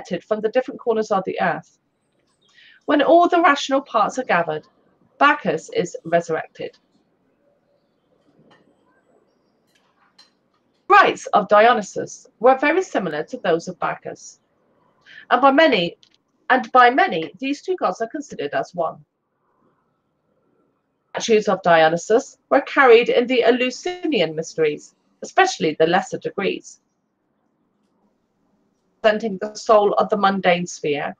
collected from the different corners of the earth. When all the rational parts are gathered, Bacchus is resurrected. The rites of Dionysus were very similar to those of Bacchus, and by many, these two gods are considered as one. Statues of Dionysus were carried in the Eleusinian mysteries, especially the lesser degrees. Representing the soul of the mundane sphere,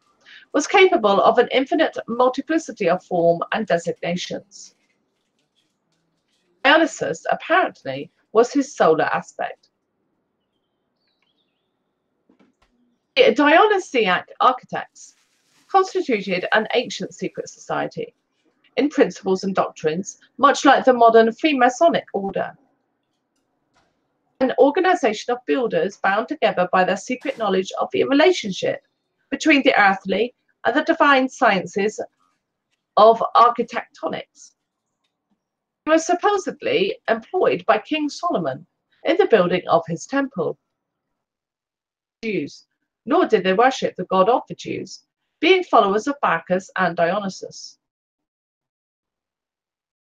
was capable of an infinite multiplicity of form and designations. Dionysus apparently was his solar aspect. The Dionysiac architects constituted an ancient secret society, in principles and doctrines, much like the modern Freemasonic order. An organization of builders bound together by their secret knowledge of the relationship between the earthly and the divine sciences of architectonics. They were supposedly employed by King Solomon in the building of his temple. Jews, nor did they worship the god of the Jews, being followers of Bacchus and Dionysus.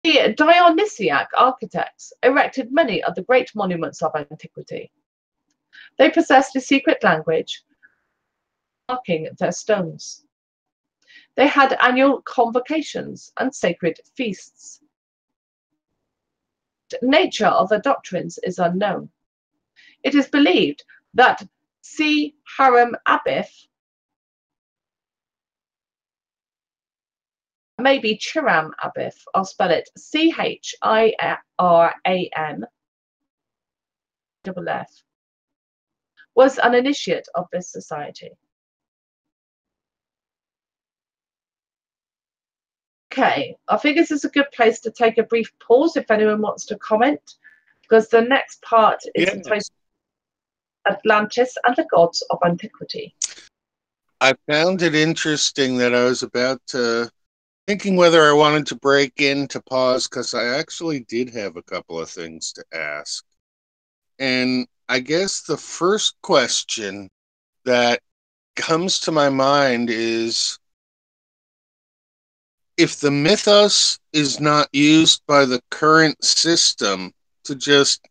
The Dionysiac architects erected many of the great monuments of antiquity. They possessed a secret language, marking their stones. They had annual convocations and sacred feasts. The nature of their doctrines is unknown. It is believed that C. Haram Abith, maybe Chiram Abith, I'll spell it Chiran F, was an initiate of this society. Okay, I think this is a good place to take a brief pause if anyone wants to comment, because the next part is Atlantis and the gods of antiquity. I found it interesting that I was about to thinking whether I wanted to break in to pause, because I actually did have a couple of things to ask. And I guess the first question that comes to my mind is, if the mythos is not used by the current system to just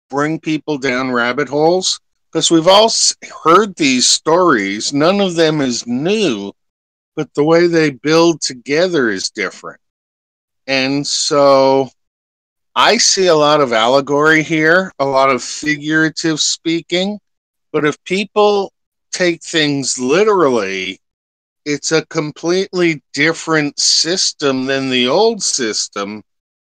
bring people down rabbit holes, because we've all heard these stories, none of them is new, but the way they build together is different. And so I see a lot of allegory here, a lot of figurative speaking, but if people take things literally, it's a completely different system than the old system.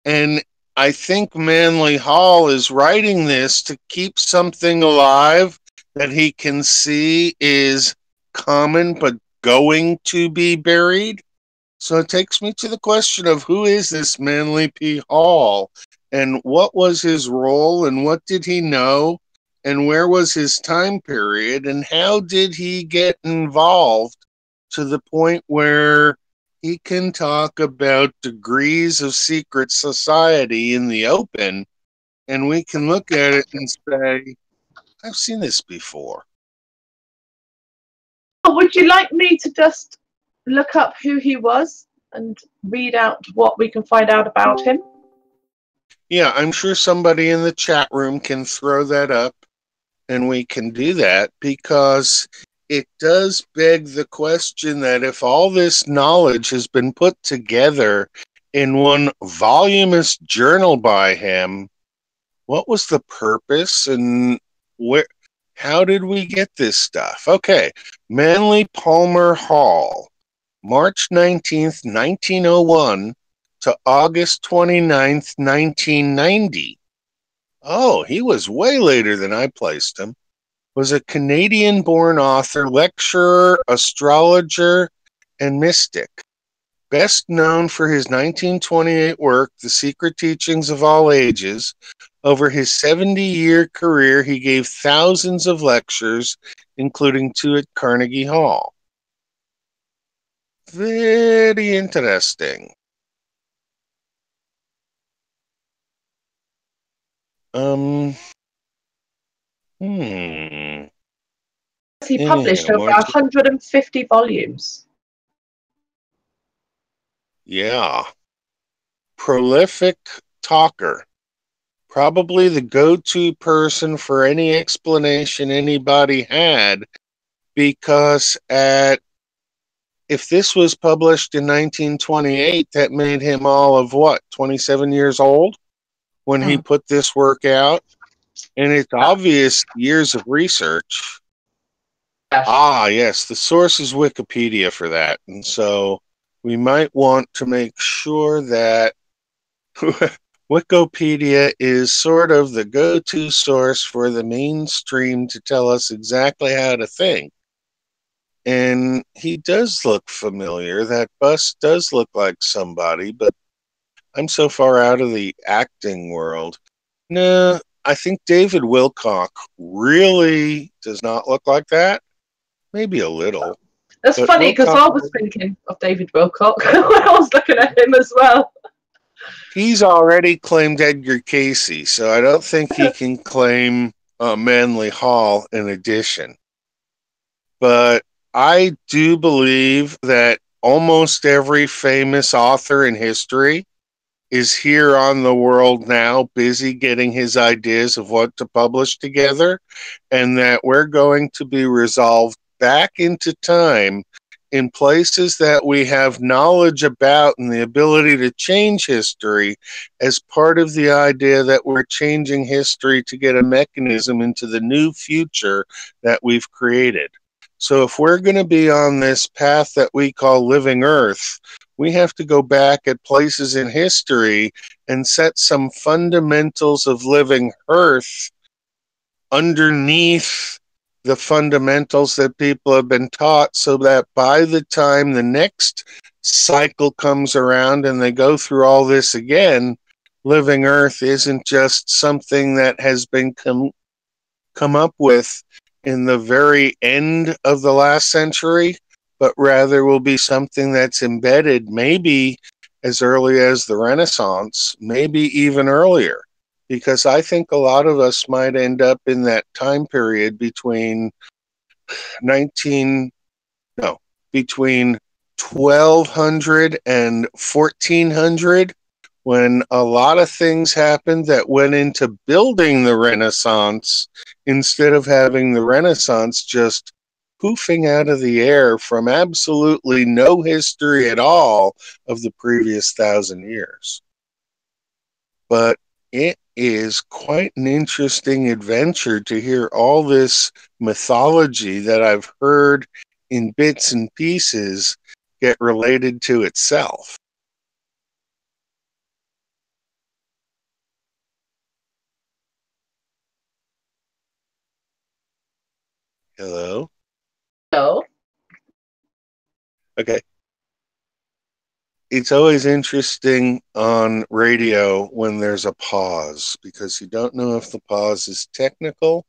And I think Manly Hall is writing this to keep something alive that he can see is common but going to be buried. So it takes me to the question of, who is this Manly P. Hall, and what was his role, and what did he know, and where was his time period, and how did he get involved to the point where he can talk about degrees of secret society in the open, and we can look at it and say, I've seen this before. Oh, would you like me to just look up who he was and read out what we can find out about him? Yeah, I'm sure somebody in the chat room can throw that up, and we can do that, because it does beg the question that if all this knowledge has been put together in one voluminous journal by him, what was the purpose, and how did we get this stuff? Okay, Manly Palmer Hall, March 19th, 1901 to August 29th, 1990. Oh, he was way later than I placed him. Was a Canadian-born author, lecturer, astrologer, and mystic. Best known for his 1928 work, The Secret Teachings of All Ages. Over his 70-year career, he gave thousands of lectures, including 2 at Carnegie Hall. Very interesting. He Yeah, published over 150 volumes. Yeah. Prolific talker. Probably the go-to person for any explanation anybody had, because if this was published in 1928, that made him all of what, 27 years old when he put this work out? And it's obvious years of research. Yes, the source is Wikipedia for that. And so we might want to make sure that Wikipedia is sort of the go-to source for the mainstream to tell us exactly how to think. And he does look familiar. That bust does look like somebody, but I'm so far out of the acting world. No, I think David Wilcock really does not look like that. Maybe a little. That's funny because I was thinking of David Wilcock when I was looking at him as well. He's already claimed Edgar Casey, so I don't think he can claim Manly Hall in addition. But I do believe that almost every famous author in history is here on the world now, busy getting his ideas of what to publish together, and that we're going to be resolved back into time in places that we have knowledge about and the ability to change history as part of the idea that we're changing history to get a mechanism into the new future that we've created. So if we're going to be on this path that we call living Earth, we have to go back at places in history and set some fundamentals of living Earth underneath the fundamentals that people have been taught, so that by the time the next cycle comes around and they go through all this again, living Earth isn't just something that has been come up with in the very end of the last century, but rather will be something that's embedded maybe as early as the Renaissance, maybe even earlier. Because I think a lot of us might end up in that time period between between 1200 and 1400, when a lot of things happened that went into building the Renaissance instead of having the Renaissance just poofing out of the air from absolutely no history at all of the previous 1,000 years. But it is quite an interesting adventure to hear all this mythology that I've heard in bits and pieces get related to itself. Hello? Hello? Okay. It's always interesting on radio when there's a pause, because you don't know if the pause is technical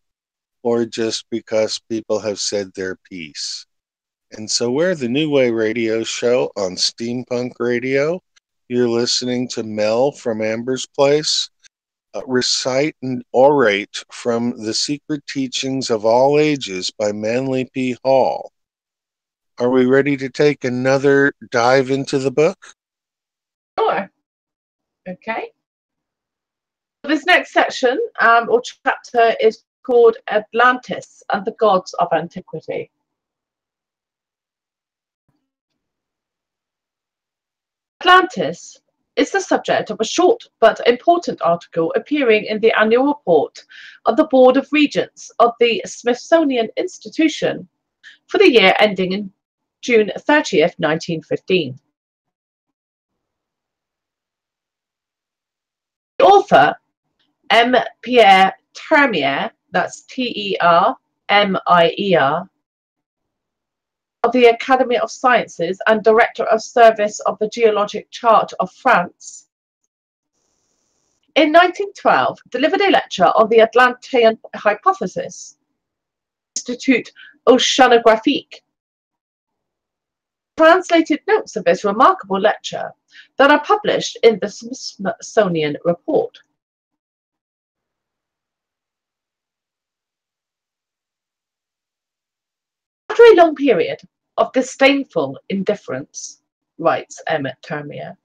or just because people have said their piece. And so we're the New Way radio show on Steampunk Radio. You're listening to Mel from Amber's Place recite and orate from The Secret Teachings of All Ages by Manly P. Hall. Are we ready to take another dive into the book? Sure. Okay. This next section or chapter is called Atlantis and the Gods of Antiquity. Atlantis is the subject of a short but important article appearing in the annual report of the Board of Regents of the Smithsonian Institution for the year ending in June 30th, 1915. The author, M. Pierre Termier, that's Termier, of the Academy of Sciences and Director of Service of the Geologic Chart of France, in 1912 delivered a lecture on the Atlantean hypothesis, Institute Oceanographique. Translated notes of this remarkable lecture that are published in the Smithsonian Report. After a long period of disdainful indifference, writes M. Termier,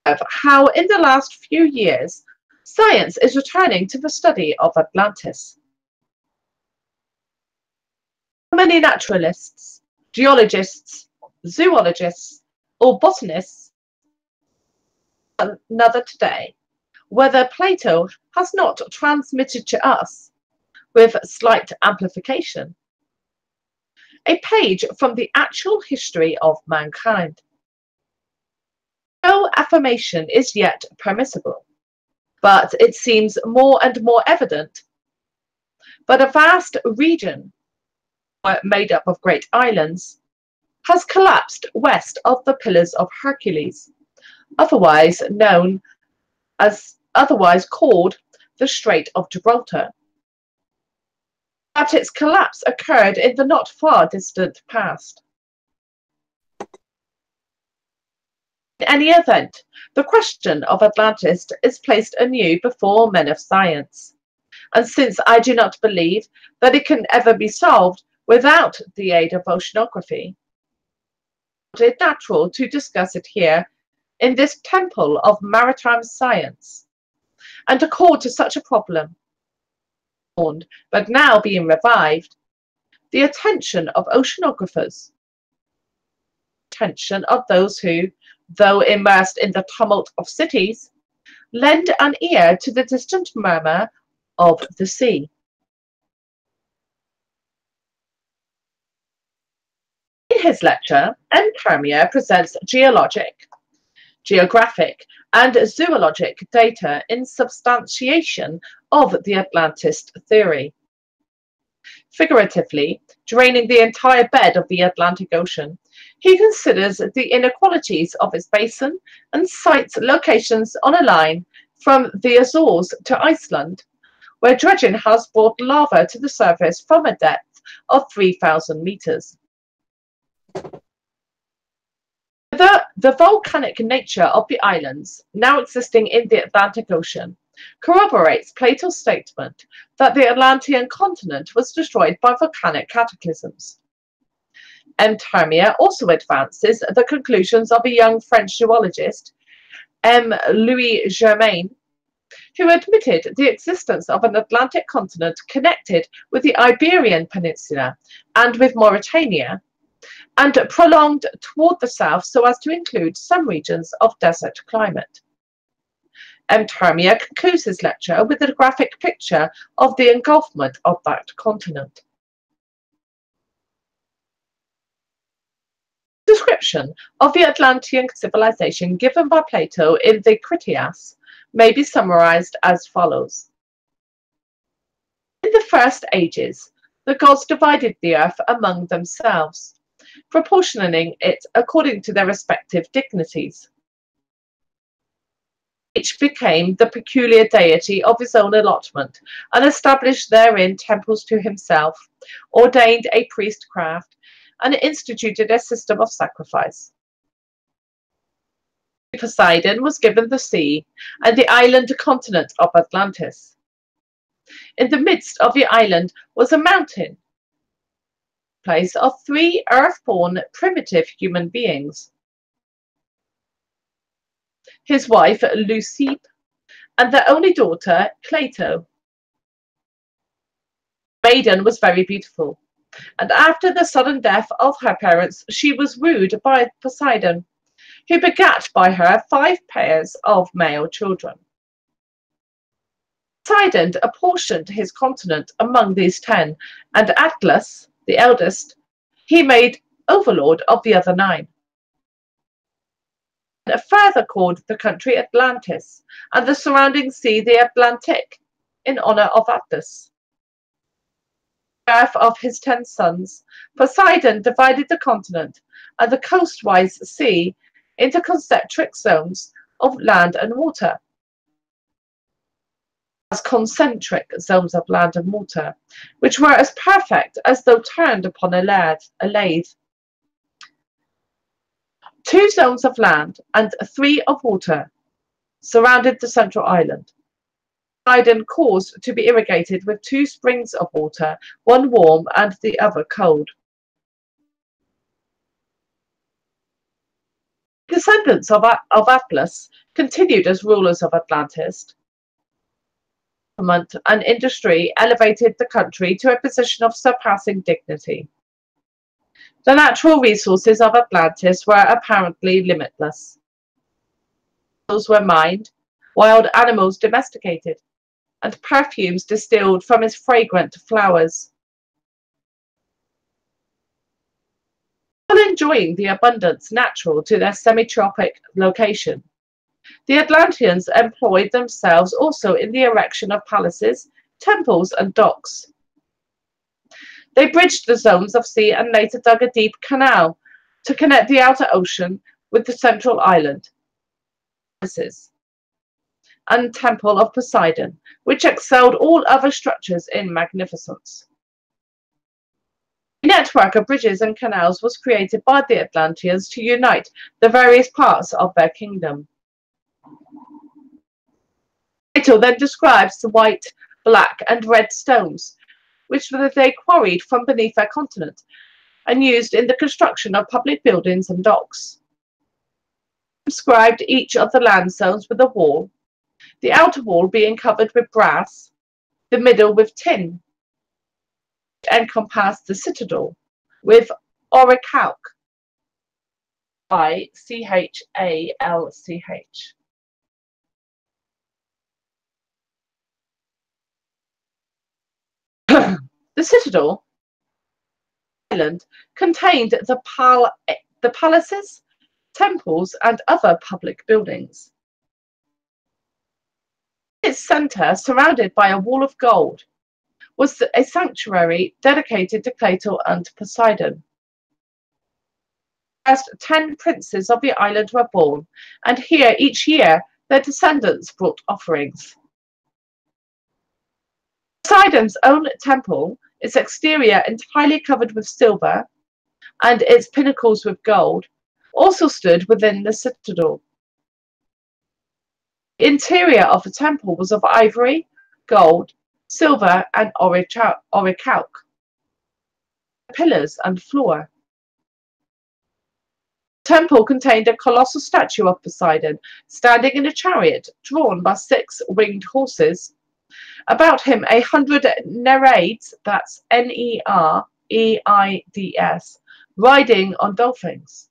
of how in the last few years science is returning to the study of Atlantis. Many naturalists, geologists, zoologists, or botanists another today, whether Plato has not transmitted to us, with slight amplification, a page from the actual history of mankind. No affirmation is yet permissible, but it seems more and more evident that a vast region made up of great islands has collapsed west of the Pillars of Hercules, otherwise called the Strait of Gibraltar. That its collapse occurred in the not far distant past. In any event, the question of Atlantis is placed anew before men of science, and since I do not believe that it can ever be solved without the aid of oceanography, it is natural to discuss it here in this temple of maritime science, and accord to such a problem, but now being revived, the attention of oceanographers, attention of those who, though immersed in the tumult of cities, lend an ear to the distant murmur of the sea. In his lecture, M. Termier presents geologic, geographic, and zoologic data in substantiation of the Atlantist theory. Figuratively, draining the entire bed of the Atlantic Ocean, he considers the inequalities of its basin and cites locations on a line from the Azores to Iceland, where dredging has brought lava to the surface from a depth of 3,000 meters. The volcanic nature of the islands now existing in the Atlantic Ocean corroborates Plato's statement that the Atlantean continent was destroyed by volcanic cataclysms. M. Termier also advances the conclusions of a young French geologist, M. Louis Germain, who admitted the existence of an Atlantic continent connected with the Iberian Peninsula and with Mauritania, and prolonged toward the south so as to include some regions of desert climate. M. Termier concludes his lecture with a graphic picture of the engulfment of that continent. Description of the Atlantean civilization given by Plato in the Critias may be summarized as follows. In the first ages, the gods divided the earth among themselves, proportioning it according to their respective dignities. Each became the peculiar deity of his own allotment, and established therein temples to himself, ordained a priestcraft, and instituted a system of sacrifice. Poseidon was given the sea and the island continent of Atlantis. In the midst of the island was a mountain, place of 3 earth-born primitive human beings. His wife Leucippe, and their only daughter Cleito. The maiden was very beautiful, and after the sudden death of her parents, she was wooed by Poseidon, who begat by her 5 pairs of male children. Poseidon apportioned his continent among these 10, and Atlas, the eldest, he made overlord of the other 9. And further called the country Atlantis, and the surrounding sea the Atlantic, in honor of Atlas. Birth of his 10 sons, Poseidon divided the continent and the coastwise sea into concentric zones of land and water. As concentric zones of land and water, which were as perfect as though turned upon a lathe. 2 zones of land and 3 of water surrounded the central island. Poseidon caused to be irrigated with 2 springs of water, one warm and the other cold. Descendants of Atlas continued as rulers of Atlantis. Government and industry elevated the country to a position of surpassing dignity. The natural resources of Atlantis were apparently limitless. Metals were mined, wild animals domesticated, and perfumes distilled from its fragrant flowers. While enjoying the abundance natural to their semi-tropic location, the Atlanteans employed themselves also in the erection of palaces, temples, and docks. They bridged the zones of sea and later dug a deep canal to connect the outer ocean with the central island. And Temple of Poseidon, which excelled all other structures in magnificence. A network of bridges and canals was created by the Atlanteans to unite the various parts of their kingdom. Plato then describes the white, black, and red stones, which they quarried from beneath their continent and used in the construction of public buildings and docks. He described each of the land zones with a wall, the outer wall being covered with brass, the middle with tin, and encompassed the citadel with orichalc, I-C-H-A-L-C-H. The citadel island contained the palaces, temples, and other public buildings. Its centre, surrounded by a wall of gold, was a sanctuary dedicated to Plato and Poseidon. The first 10 princes of the island were born, and here each year their descendants brought offerings. Poseidon's own temple, its exterior entirely covered with silver, and its pinnacles with gold, also stood within the citadel. The interior of the temple was of ivory, gold, silver, and orichalc, pillars and floor. The temple contained a colossal statue of Poseidon, standing in a chariot drawn by 6 winged horses. About him 100 Nereids, that's N-E-R-E-I-D-S, riding on dolphins.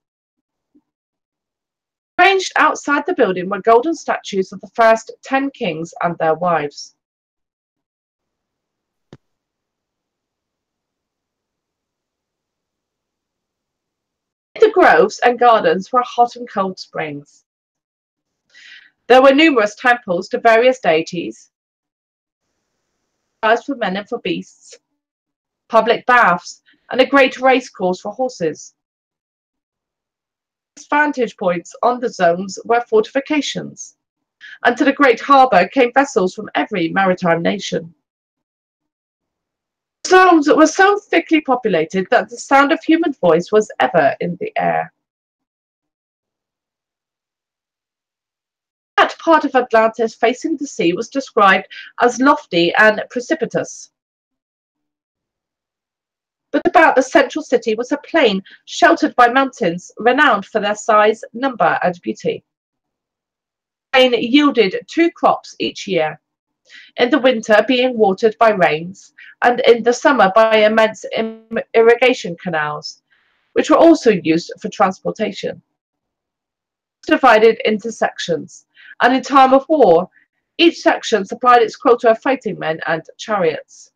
Arranged outside the building were golden statues of the first 10 kings and their wives. In the groves and gardens were hot and cold springs. There were numerous temples to various deities, for men and for beasts, public baths, and a great race course for horses. Vantage points on the zones were fortifications, and to the great harbour came vessels from every maritime nation. The zones were so thickly populated that the sound of human voice was ever in the air. That part of Atlantis facing the sea was described as lofty and precipitous. But about the central city was a plain sheltered by mountains, renowned for their size, number, and beauty. The plain yielded 2 crops each year, in the winter being watered by rains, and in the summer by immense irrigation canals, which were also used for transportation. It was divided into sections, and in time of war, each section supplied its quota of fighting men and chariots.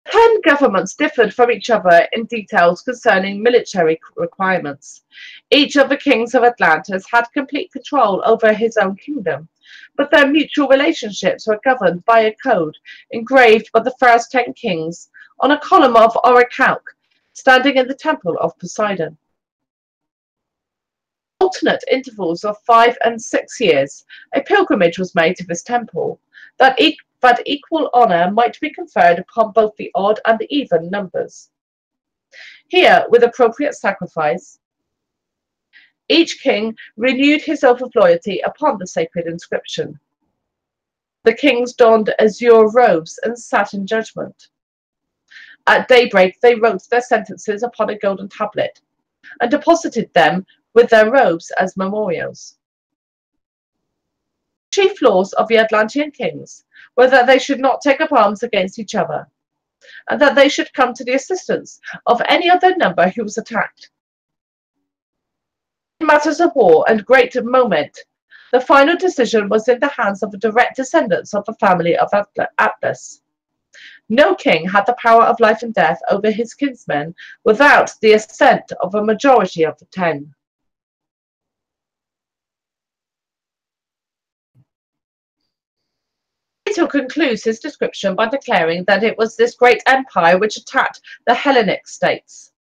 10 governments differed from each other in details concerning military requirements. Each of the kings of Atlantis had complete control over his own kingdom, but their mutual relationships were governed by a code engraved by the first 10 kings on a column of orichalc standing in the temple of Poseidon. Alternate intervals of 5 and 6 years, a pilgrimage was made to this temple, that equal honour might be conferred upon both the odd and the even numbers. Here, with appropriate sacrifice, Each king renewed his oath of loyalty upon the sacred inscription. The kings donned azure robes and sat in judgment. At daybreak they wrote their sentences upon a golden tablet and deposited them with their robes as memorials. The chief laws of the Atlantean kings were that they should not take up arms against each other, and that they should come to the assistance of any other number who was attacked. In matters of war and great moment, the final decision was in the hands of the direct descendants of the family of Atlas. No king had the power of life and death over his kinsmen without the assent of a majority of the 10. Plato concludes his description by declaring that it was this great empire which attacked the Hellenic states.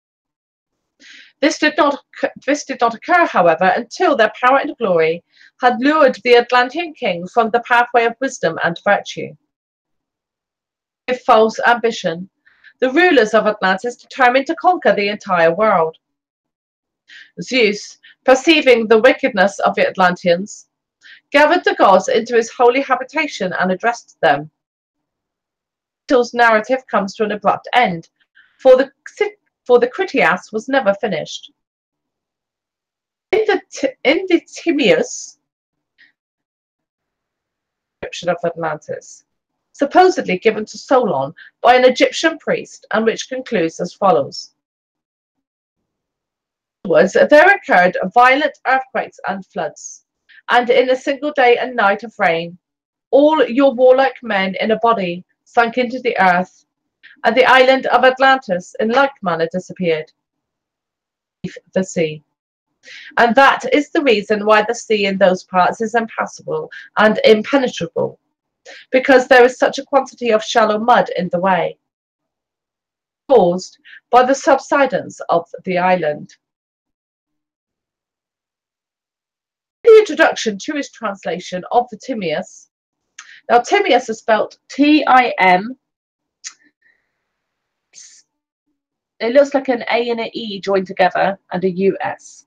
This did not occur, however, until their power and glory had lured the Atlantean king from the pathway of wisdom and virtue. With false ambition, the rulers of Atlantis determined to conquer the entire world. Zeus, perceiving the wickedness of the Atlanteans, gathered the gods into his holy habitation and addressed them. Plato's narrative comes to an abrupt end, for the Critias was never finished. In the Timaeus description of Atlantis, supposedly given to Solon by an Egyptian priest, and which concludes as follows. Afterwards, there occurred violent earthquakes and floods, and in a single day and night of rain, all your warlike men in a body sunk into the earth, and the island of Atlantis in like manner disappeared. The sea. And that is the reason why the sea in those parts is impassable and impenetrable, because there is such a quantity of shallow mud in the way, caused by the subsidence of the island. In the introduction to his translation of the Timaeus, now Timaeus is spelled T-I-M. It looks like an A and an E joined together and a U-S.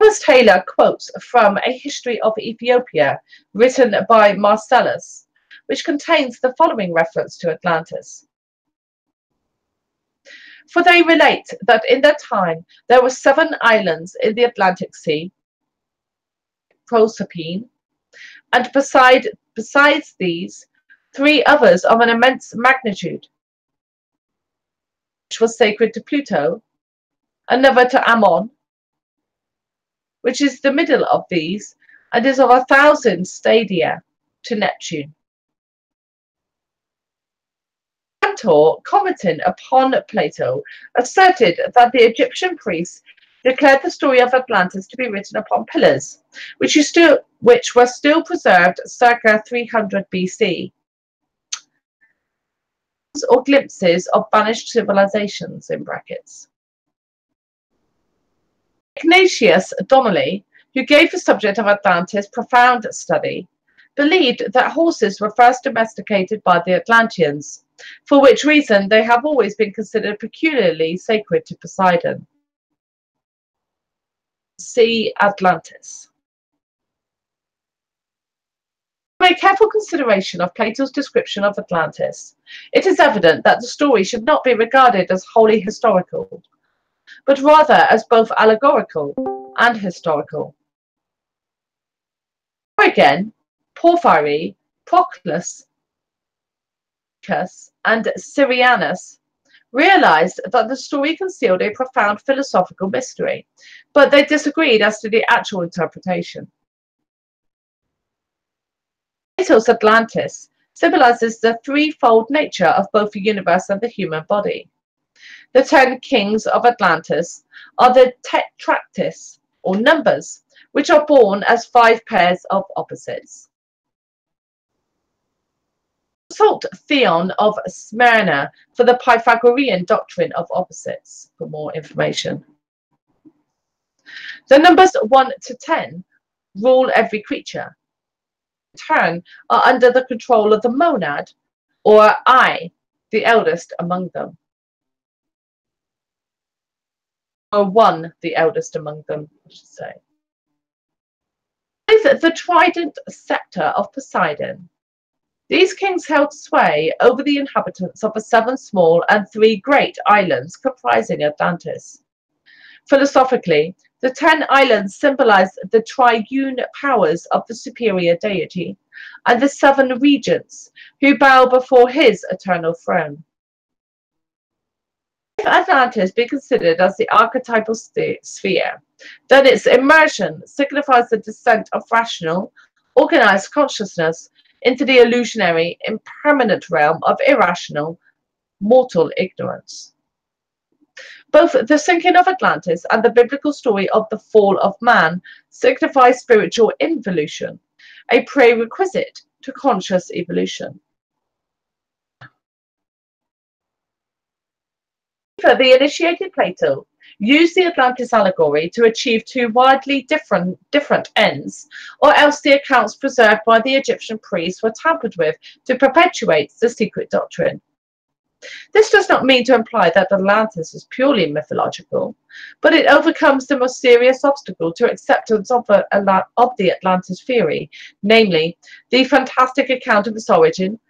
Thomas Taylor quotes from a history of Ethiopia written by Marcellus, which contains the following reference to Atlantis. For they relate that in their time there were 7 islands in the Atlantic Sea, Proserpine, and besides these, 3 others of an immense magnitude, which was sacred to Pluto, another to Ammon, which is the middle of these, and is of 1,000 stadia, to Neptune. Cantor, commenting upon Plato, asserted that the Egyptian priests declared the story of Atlantis to be written upon pillars, which were still preserved circa 300 BC, or glimpses of vanished civilizations, in brackets. Ignatius Donnelly, who gave the subject of Atlantis profound study, believed that horses were first domesticated by the Atlanteans, for which reason they have always been considered peculiarly sacred to Poseidon. See Atlantis. From a careful consideration of Plato's description of Atlantis, it is evident that the story should not be regarded as wholly historical, but rather as both allegorical and historical. Or again, Porphyry, Proclus, and Syrianus realized that the story concealed a profound philosophical mystery, but they disagreed as to the actual interpretation. Plato's Atlantis symbolizes the threefold nature of both the universe and the human body. The 10 kings of Atlantis are the tetractys, or numbers, which are born as 5 pairs of opposites. Consult Theon of Smyrna for the Pythagorean doctrine of opposites for more information. The numbers 1 to 10 rule every creature. In turn, are under the control of the monad, or I, the eldest among them. or one, the eldest among them, I should say. With the trident scepter of Poseidon, these kings held sway over the inhabitants of the 7 small and 3 great islands comprising Atlantis. Philosophically, the 10 islands symbolized the triune powers of the superior deity and the 7 regents who bow before his eternal throne. If Atlantis be considered as the archetypal sphere, then its immersion signifies the descent of rational, organized consciousness into the illusionary, impermanent realm of irrational, mortal ignorance. Both the sinking of Atlantis and the biblical story of the fall of man signify spiritual involution, a prerequisite to conscious evolution. The initiated Plato used the Atlantis allegory to achieve 2 widely different ends, or else the accounts preserved by the Egyptian priests were tampered with to perpetuate the secret doctrine. This does not mean to imply that Atlantis is purely mythological, but it overcomes the most serious obstacle to acceptance of the Atlantis theory, namely, the fantastic account of its origin,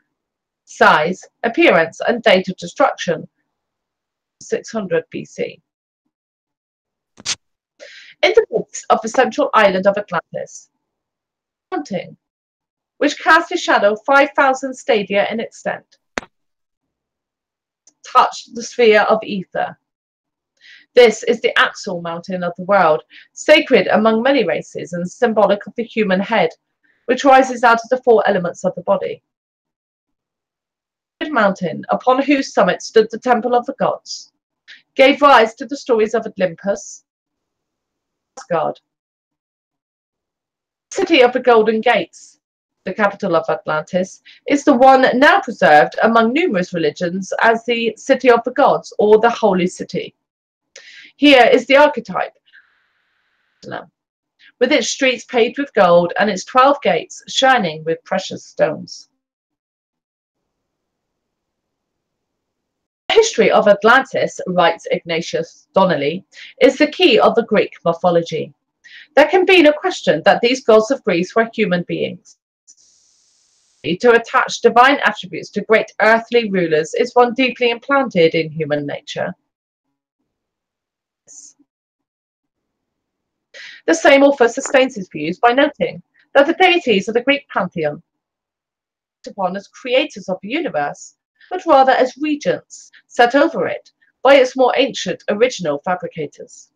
size, appearance, and date of destruction, 600 BC. In the midst of the central island of Atlantis, mountain, which cast a shadow 5,000 stadia in extent, touched the sphere of ether. This is the axle mountain of the world, sacred among many races and symbolic of the human head, which rises out of the 4 elements of the body. The mountain, upon whose summit stood the temple of the gods, gave rise to the stories of Olympus, Asgard, the city of the Golden Gates. The capital of Atlantis is the one now preserved among numerous religions as the City of the Gods, or the Holy City. Here is the archetype, with its streets paved with gold and its 12 gates shining with precious stones. The history of Atlantis, writes Ignatius Donnelly, is the key of the Greek mythology. There can be no question that these gods of Greece were human beings. To attach divine attributes to great earthly rulers is one deeply implanted in human nature. The same author sustains his views by noting that the deities of the Greek pantheon are upon as creators of the universe, but rather as regents set over it by its more ancient original fabricators.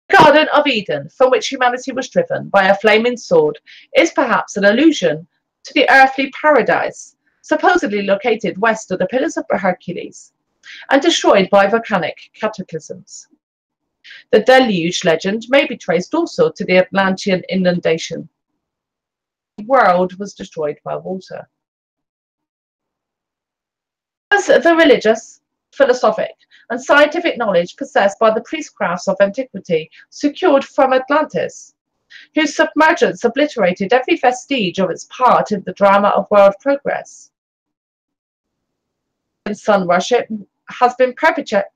The Garden of Eden, from which humanity was driven by a flaming sword, is perhaps an allusion to the earthly paradise, supposedly located west of the Pillars of Hercules, and destroyed by volcanic cataclysms. The deluge legend may be traced also to the Atlantean inundation. The world was destroyed by water. As the religious, philosophic, and scientific knowledge possessed by the priestcrafts of antiquity secured from Atlantis, whose submergence obliterated every vestige of its part in the drama of world progress. Sun worship has been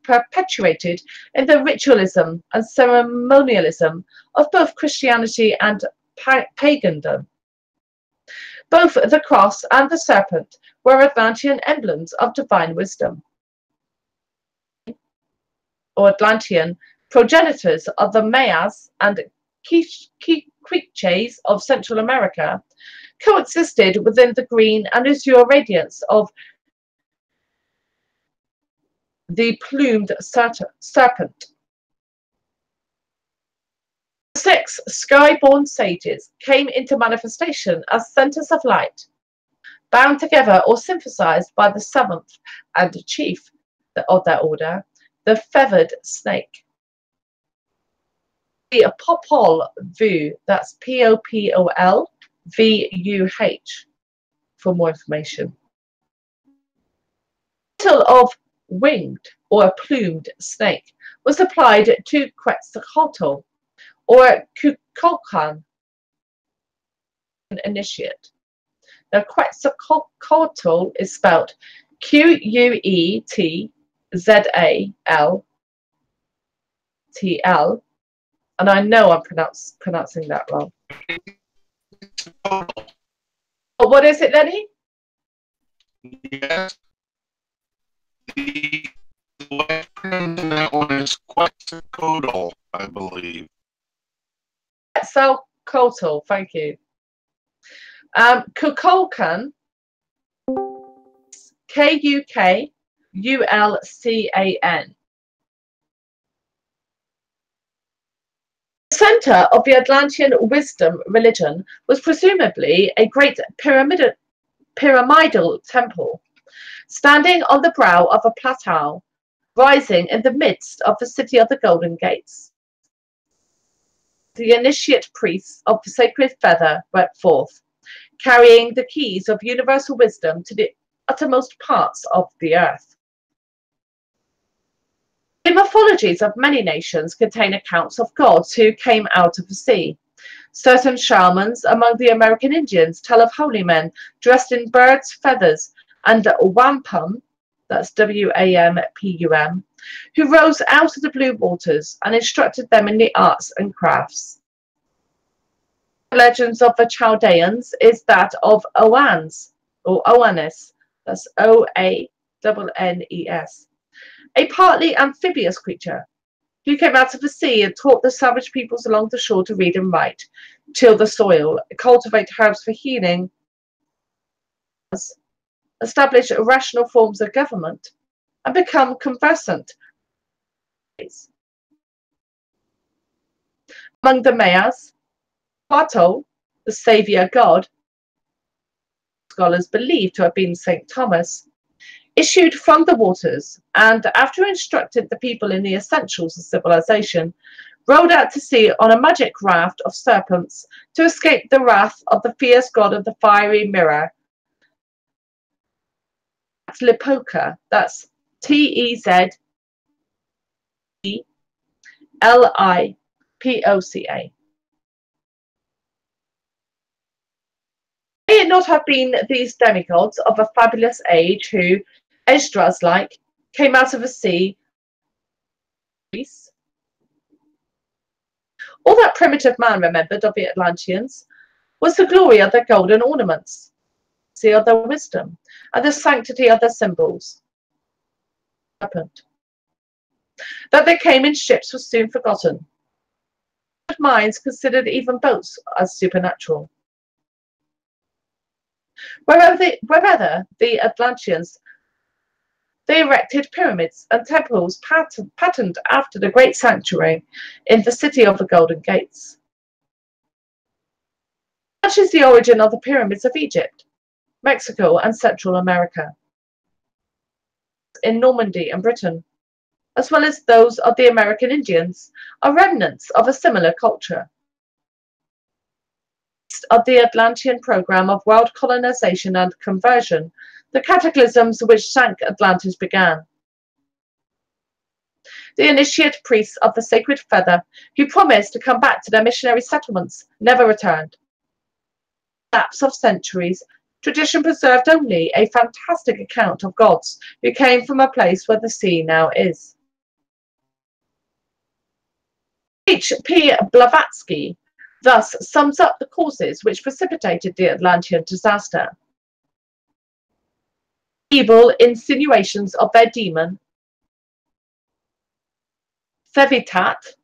perpetuated in the ritualism and ceremonialism of both Christianity and pagandom. Both the cross and the serpent were Atlantean emblems of divine wisdom, or Atlantean progenitors of the Mayas and Quiches of Central America, coexisted within the green and azure radiance of the plumed serpent. The 6 sky-born sages came into manifestation as centers of light, bound together or synthesized by the 7th and chief of their order, the feathered snake. The Popol Vuh, that's Popolvuh, for more information. The title of winged or plumed snake was applied to Quetzalcoatl or Kukulkan, an initiate. Now, Quetzalcoatl is spelled Quetzal, TL, and I know I'm pronouncing that wrong. Oh, what is it, Lenny? Yes. The way that one is Quetzalcoatl, I believe. Quetzalcoatl, thank you. Kukulkan, K-U-K-U-L-C-A-N. The center of the Atlantean wisdom religion was presumably a great pyramidal temple, standing on the brow of a plateau, rising in the midst of the city of the Golden Gates. The initiate priests of the sacred feather went forth, carrying the keys of universal wisdom to the uttermost parts of the earth. The mythologies of many nations contain accounts of gods who came out of the sea. Certain shamans among the American Indians tell of holy men dressed in birds' feathers and wampum, that's W-A-M-P-U-M, who rose out of the blue waters and instructed them in the arts and crafts. The legends of the Chaldeans is that of Oannes, or Oannes, that's O-A-N-N-E-S, a partly amphibious creature who came out of the sea and taught the savage peoples along the shore to read and write, till the soil, cultivate herbs for healing, establish rational forms of government, and become conversant. Among the Mayas, Pato, the saviour god, scholars believe to have been St. Thomas, issued from the waters and, after instructing the people in the essentials of civilization, rowed out to sea on a magic raft of serpents to escape the wrath of the fierce god of the fiery mirror, Tezcatlipoca, that's T-E-Z-E-L-I-P-O-C-A. May it not have been these demigods of a fabulous age who, Esdras like, came out of the sea? All that primitive man remembered of the Atlanteans was the glory of their golden ornaments, the of their wisdom, and the sanctity of their symbols. That they came in ships was soon forgotten. Minds considered even boats as supernatural. Wherever the Atlanteans, they erected pyramids and temples patterned after the great sanctuary in the city of the Golden Gates. Such is the origin of the pyramids of Egypt, Mexico, and Central America, in Normandy and Britain, as well as those of the American Indians, are remnants of a similar culture. Of the Atlantean program of world colonization and conversion, the cataclysms which sank Atlantis began. The initiate priests of the sacred feather, who promised to come back to their missionary settlements, never returned. Lapse of centuries, tradition preserved only a fantastic account of gods who came from a place where the sea now is. H. P. Blavatsky thus sums up the causes which precipitated the Atlantean disaster. Evil insinuations of their demon, Thevitat,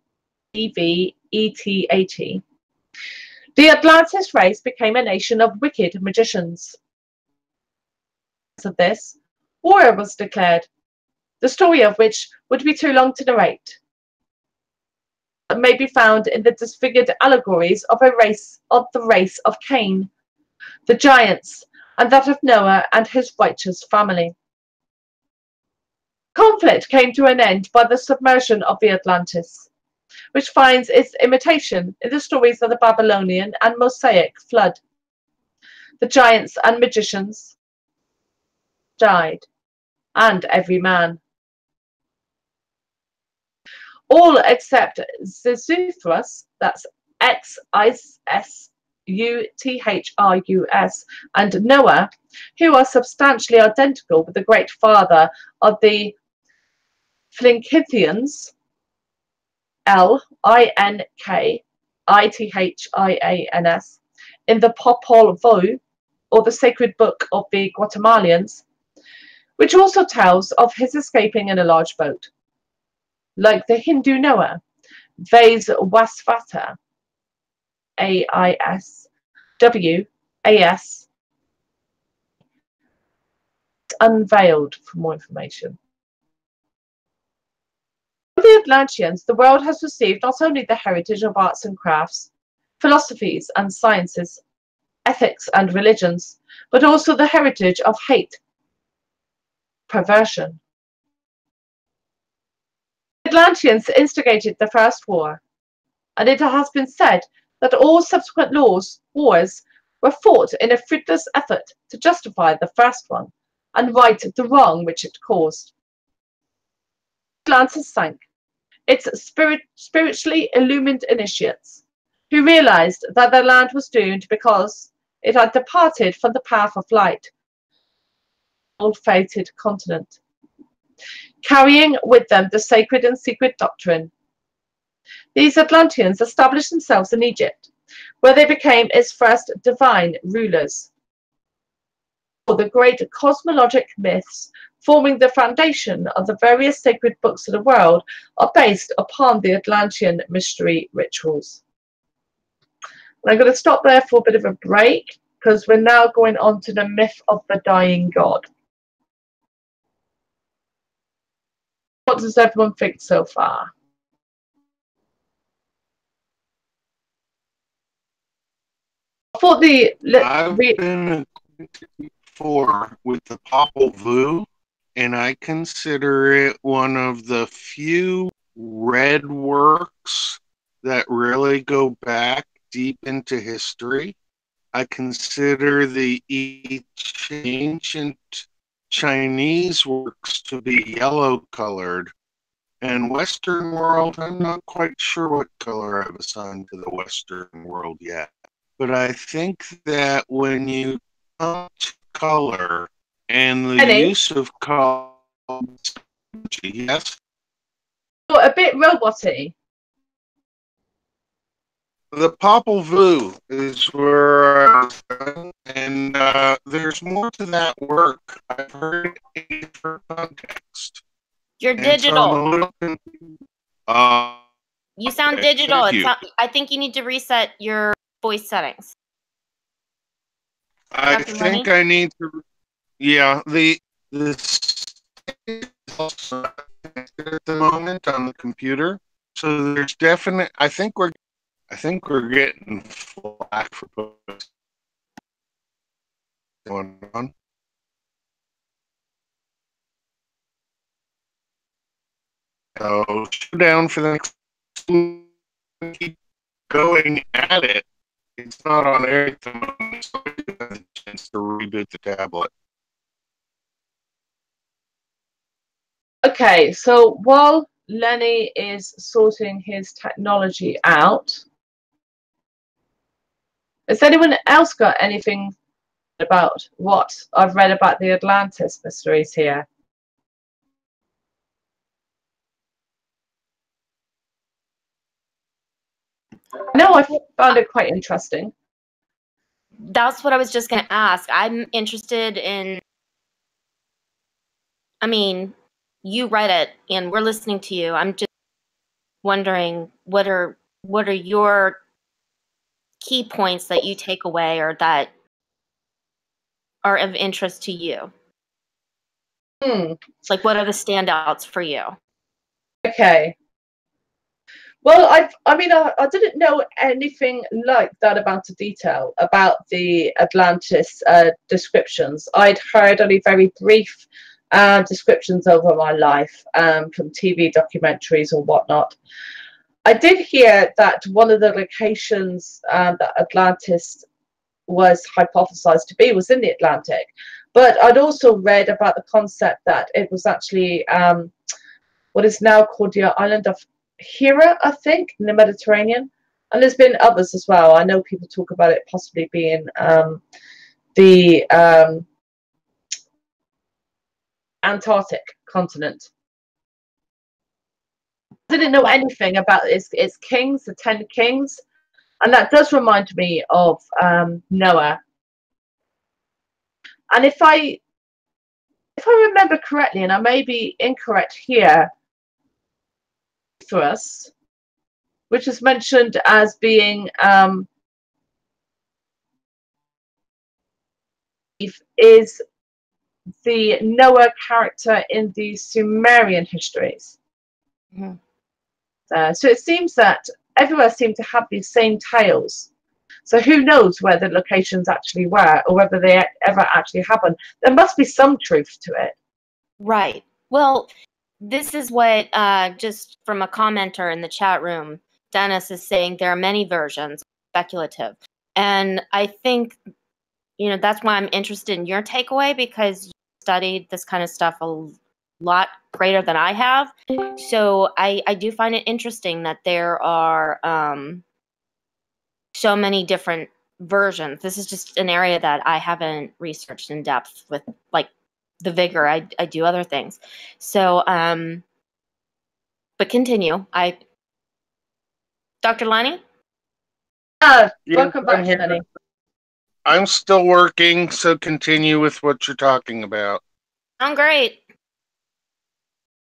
E-V-E-T-A-T. The Atlantis race became a nation of wicked magicians. Of this, war was declared, the story of which would be too long to narrate. It may be found in the disfigured allegories of the race of Cain, the giants, and that of Noah and his righteous family. Conflict came to an end by the submersion of the Atlantis, which finds its imitation in the stories of the Babylonian and Mosaic flood. The giants and magicians died, and every man. All except Xisuthros, that's X-I-S-U-T-H-R-U-S, and Noah, who are substantially identical with the great father of the Thlingithians, Linkians in the Popol Vuh, or the Sacred Book of the Guatemalans, which also tells of his escaping in a large boat. Like the Hindu Noah, Vaisvasvata, Aiswas, unveiled for more information. For the Atlanteans, the world has received not only the heritage of arts and crafts, philosophies and sciences, ethics and religions, but also the heritage of hate, perversion. The Atlanteans instigated the first war, and it has been said that all subsequent wars were fought in a fruitless effort to justify the first one and right the wrong which it caused. Atlantis sank. Its spiritually illumined initiates, who realized that their land was doomed because it had departed from the path of light, old-fated continent, carrying with them the sacred and secret doctrine. These Atlanteans established themselves in Egypt, where they became its first divine rulers. The great cosmologic myths forming the foundation of the various sacred books of the world are based upon the Atlantean mystery rituals. And I'm going to stop there for a bit of a break, because we're now going on to the myth of the dying god. What does everyone think so far? For the I've been before with the Popol Vuh, and I consider it one of the few red works that really go back deep into history. I consider the ancient Chinese works to be yellow colored, and Western world, I'm not quite sure what color I've assigned to the Western world yet. But I think that when you come to color and the use of color, yes? A bit roboty. The Popol Vuh is where I was going, and there's more to that work. I've heard it in different context. You're digital. So you sound digital. I think you need to reset your voice settings. I think I need to. Yeah, the at the moment on the computer, so there's definite. I think we're getting flack for going on. So down for the next. Keep going at it. It's not on air at the moment, so I have a chance to reboot the tablet. Okay, so while Lenny is sorting his technology out, has anyone else got anything about what I've read about the Atlantis mysteries here? No, I found it quite interesting. That's what I was just going to ask. I'm interested in, I mean, you read it and we're listening to you. I'm just wondering what are your key points that you take away or that are of interest to you? Like, what are the standouts for you? Okay. Well, I didn't know anything like that amount of detail about the Atlantis descriptions. I'd heard only very brief descriptions over my life from TV documentaries or whatnot. I did hear that one of the locations that Atlantis was hypothesized to be was in the Atlantic, but I'd also read about the concept that it was actually what is now called the island of Hira, I think, in the Mediterranean, and there's been others as well. I know people talk about it possibly being the Antarctic continent. didn't know anything about its kings, the 10 kings, and that does remind me of Noah. And if I remember correctly, and I may be incorrect here, for us, which is mentioned as being is the Noah character in the Sumerian histories. Mm-hmm. So it seems that everywhere seemed to have these same tales. So who knows where the locations actually were, or whether they ever actually happened. There must be some truth to it. Right. Well, this is what, just from a commenter in the chat room, Dennis is saying there are many versions, speculative. And I think, you know, that's why I'm interested in your takeaway, because you studied this kind of stuff a lot greater than I have. So I do find it interesting that there are so many different versions. This is just an area that I haven't researched in depth with, like, the vigor I do other things. So, but continue. Dr. Lenny? Welcome back, Lenny. I'm still working, so continue with what you're talking about. I'm great.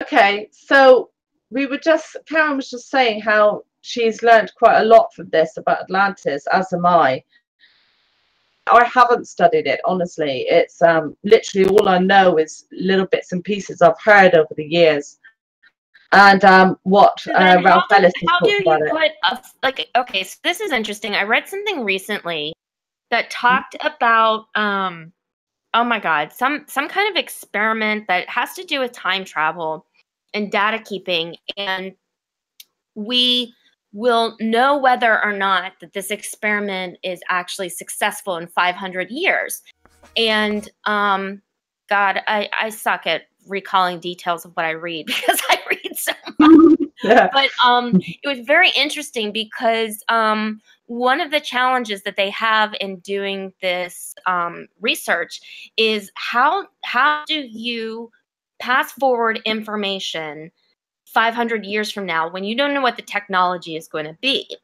Okay, so Karen was just saying how she's learned quite a lot from this about Atlantis, as am I. I haven't studied it, honestly. It's literally all I know is little bits and pieces I've heard over the years. And what Ralph Ellis has talked about it. Okay, so this is interesting. I read something recently that talked about oh my God, some kind of experiment that has to do with time travel and data keeping, and we will know whether or not that this experiment is actually successful in 500 years. And God, I suck at recalling details of what I read because I read so much. Yeah. But it was very interesting because one of the challenges that they have in doing this research is how do you pass forward information 500 years from now when you don't know what the technology is going to be.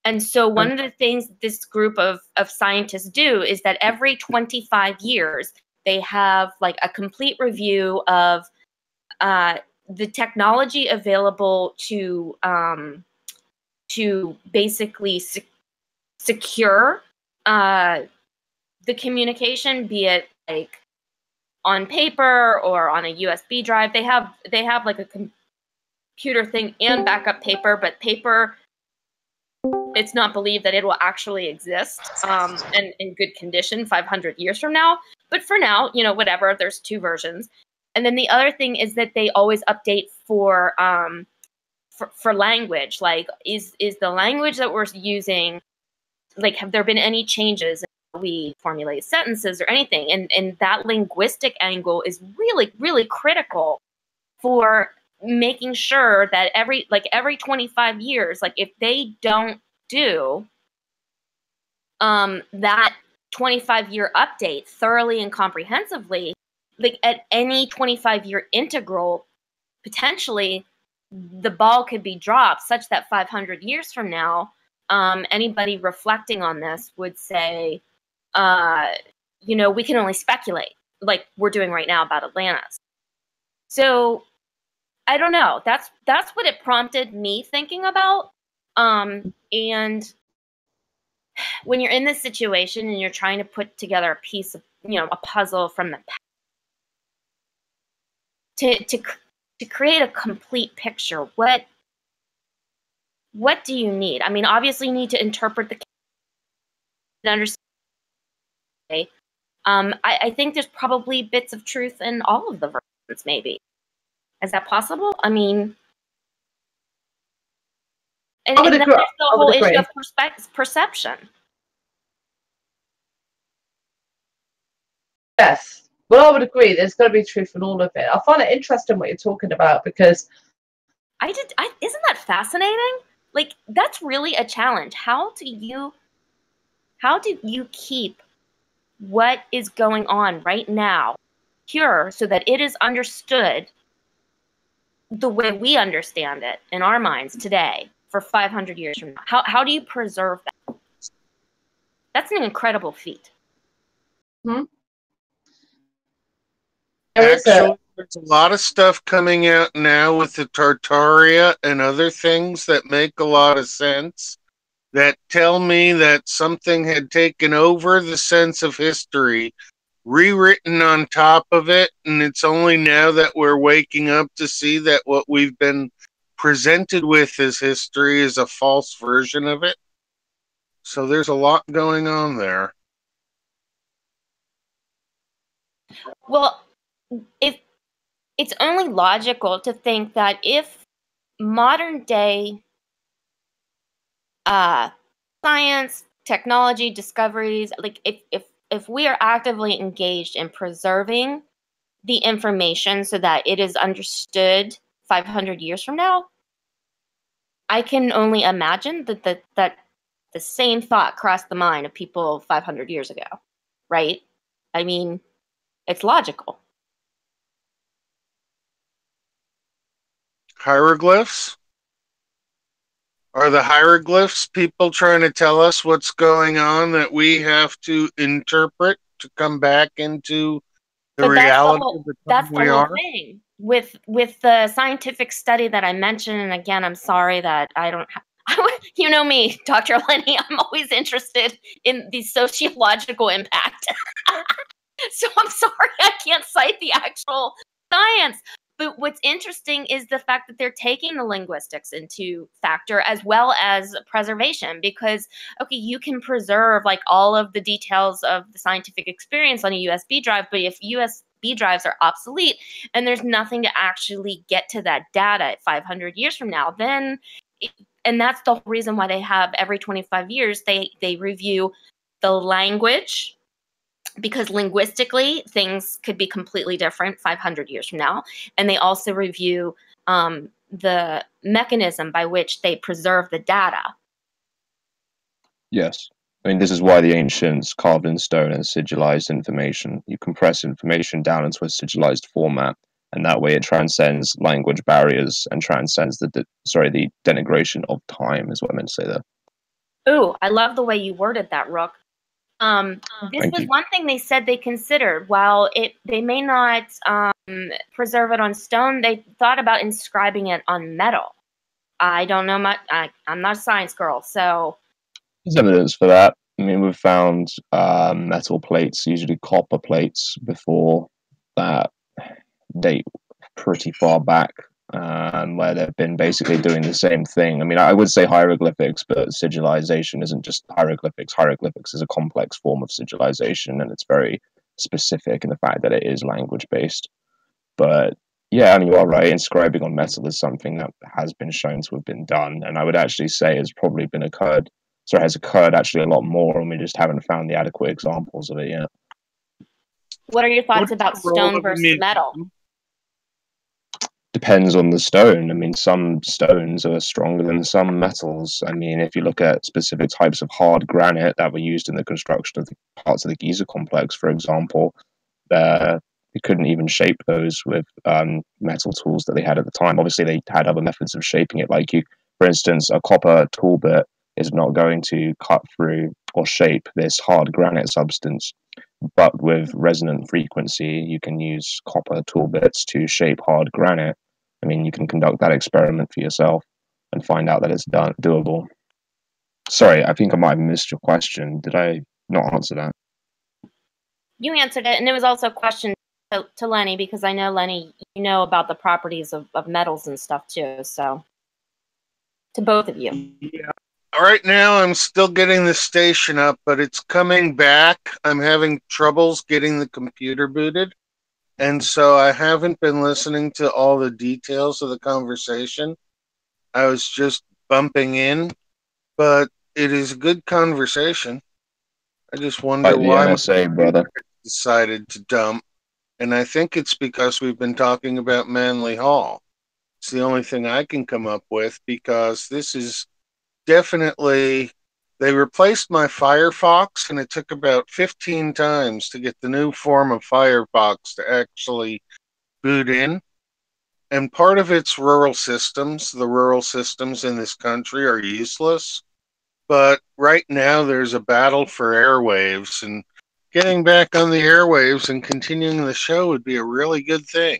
And so one of the things this group of scientists do is that every 25 years, they have like a complete review of the technology available to basically secure the communication, be it like on paper or on a USB drive. They have like a computer thing and backup paper, but paper, it's not believed that it will actually exist and in good condition 500 years from now. But for now, you know, whatever, there's two versions. And then the other thing is that they always update for language. Like, is the language that we're using, like, have there been any changes in how we formulate sentences or anything? And that linguistic angle is really, really critical for making sure that every 25 years, like if they don't do that 25-year update thoroughly and comprehensively, like at any 25-year integral, potentially the ball could be dropped such that 500 years from now, anybody reflecting on this would say, you know, we can only speculate like we're doing right now about Atlantis. So I don't know. That's what it prompted me thinking about. And when you're in this situation and you're trying to put together a piece of, you know, a puzzle from the past, to create a complete picture, what do you need? I mean, obviously you need to interpret the and understand. I think there's probably bits of truth in all of the versions, maybe. Is that possible? I mean, and then there's the whole issue of perception. Yes. Well, I would agree. There's got to be truth in all of it. I find it interesting what you're talking about because isn't that fascinating? Like, that's really a challenge. How do you keep what is going on right now pure so that it is understood the way we understand it in our minds today for 500 years from now? How do you preserve that? That's an incredible feat. Hmm? Actually, there's a lot of stuff coming out now with the Tartaria and other things that make a lot of sense, that tell me that something had taken over the sense of history, rewritten on top of it, and it's only now that we're waking up to see that what we've been presented with as history is a false version of it. So there's a lot going on there. Well, it's only logical to think that if modern day science, technology, discoveries, like if we are actively engaged in preserving the information so that it is understood 500 years from now, I can only imagine that the same thought crossed the mind of people 500 years ago, right? I mean, it's logical. Hieroglyphs? Are the hieroglyphs people trying to tell us what's going on that we have to interpret to come back into the But reality of the time that's the we whole are? thing with the scientific study that I mentioned. And again, I'm sorry that I don't have. You know me, Dr. Lenny, I'm always interested in the sociological impact. So I'm sorry I can't cite the actual science. But what's interesting is the fact that they're taking the linguistics into factor as well as preservation, because, okay, you can preserve like all of the details of the scientific experience on a USB drive, but if USB drives are obsolete and there's nothing to actually get to that data 500 years from now, then, and that's the whole reason why they have every 25 years, they review the language, because linguistically things could be completely different 500 years from now. And they also review the mechanism by which they preserve the data. Yes. I mean, this is why the ancients carved in stone and sigillized information. You compress information down into a sigillized format, and that way it transcends language barriers and transcends the denigration of time, is what I meant to say there. Ooh, I love the way you worded that, Rook. This Thank was you. one thing they said they considered. While they may not preserve it on stone, they thought about inscribing it on metal. I don't know much. I'm not a science girl, so. There's evidence for that. I mean, we've found metal plates, usually copper plates, before that date pretty far back, where they've been basically doing the same thing. I mean, I would say hieroglyphics, but sigillization isn't just hieroglyphics. Hieroglyphics is a complex form of sigillization, and it's very specific in the fact that it is language-based. But yeah, I mean, you are right. Inscribing on metal is something that has been shown to have been done, and I would actually say has probably has occurred actually a lot more, and we just haven't found the adequate examples of it yet. What are your thoughts about stone versus metal? Depends on the stone. I mean, some stones are stronger than some metals. I mean, if you look at specific types of hard granite that were used in the construction of the parts of the Giza complex, for example, you couldn't even shape those with metal tools that they had at the time. Obviously, they had other methods of shaping it. Like, for instance, a copper tool bit is not going to cut through or shape this hard granite substance. But with resonant frequency, you can use copper tool bits to shape hard granite. I mean, you can conduct that experiment for yourself and find out that it's doable. Sorry, I think I might have missed your question. Did I not answer that? You answered it, and it was also a question to Lenny, because I know, Lenny, you know about the properties of metals and stuff too. So, to both of you. Yeah. Right now, I'm still getting the station up, but it's coming back. I'm having troubles getting the computer booted, and so I haven't been listening to all the details of the conversation. I was just bumping in, but it is a good conversation. I just wonder why the NSA, brother, decided to dump, and I think it's because we've been talking about Manly Hall. It's the only thing I can come up with, because this is definitely, they replaced my Firefox, and it took about 15 times to get the new form of Firefox to actually boot in. and part of it's rural systems. The rural systems in this country are useless. But right now there's a battle for airwaves, and getting back on the airwaves and continuing the show would be a really good thing.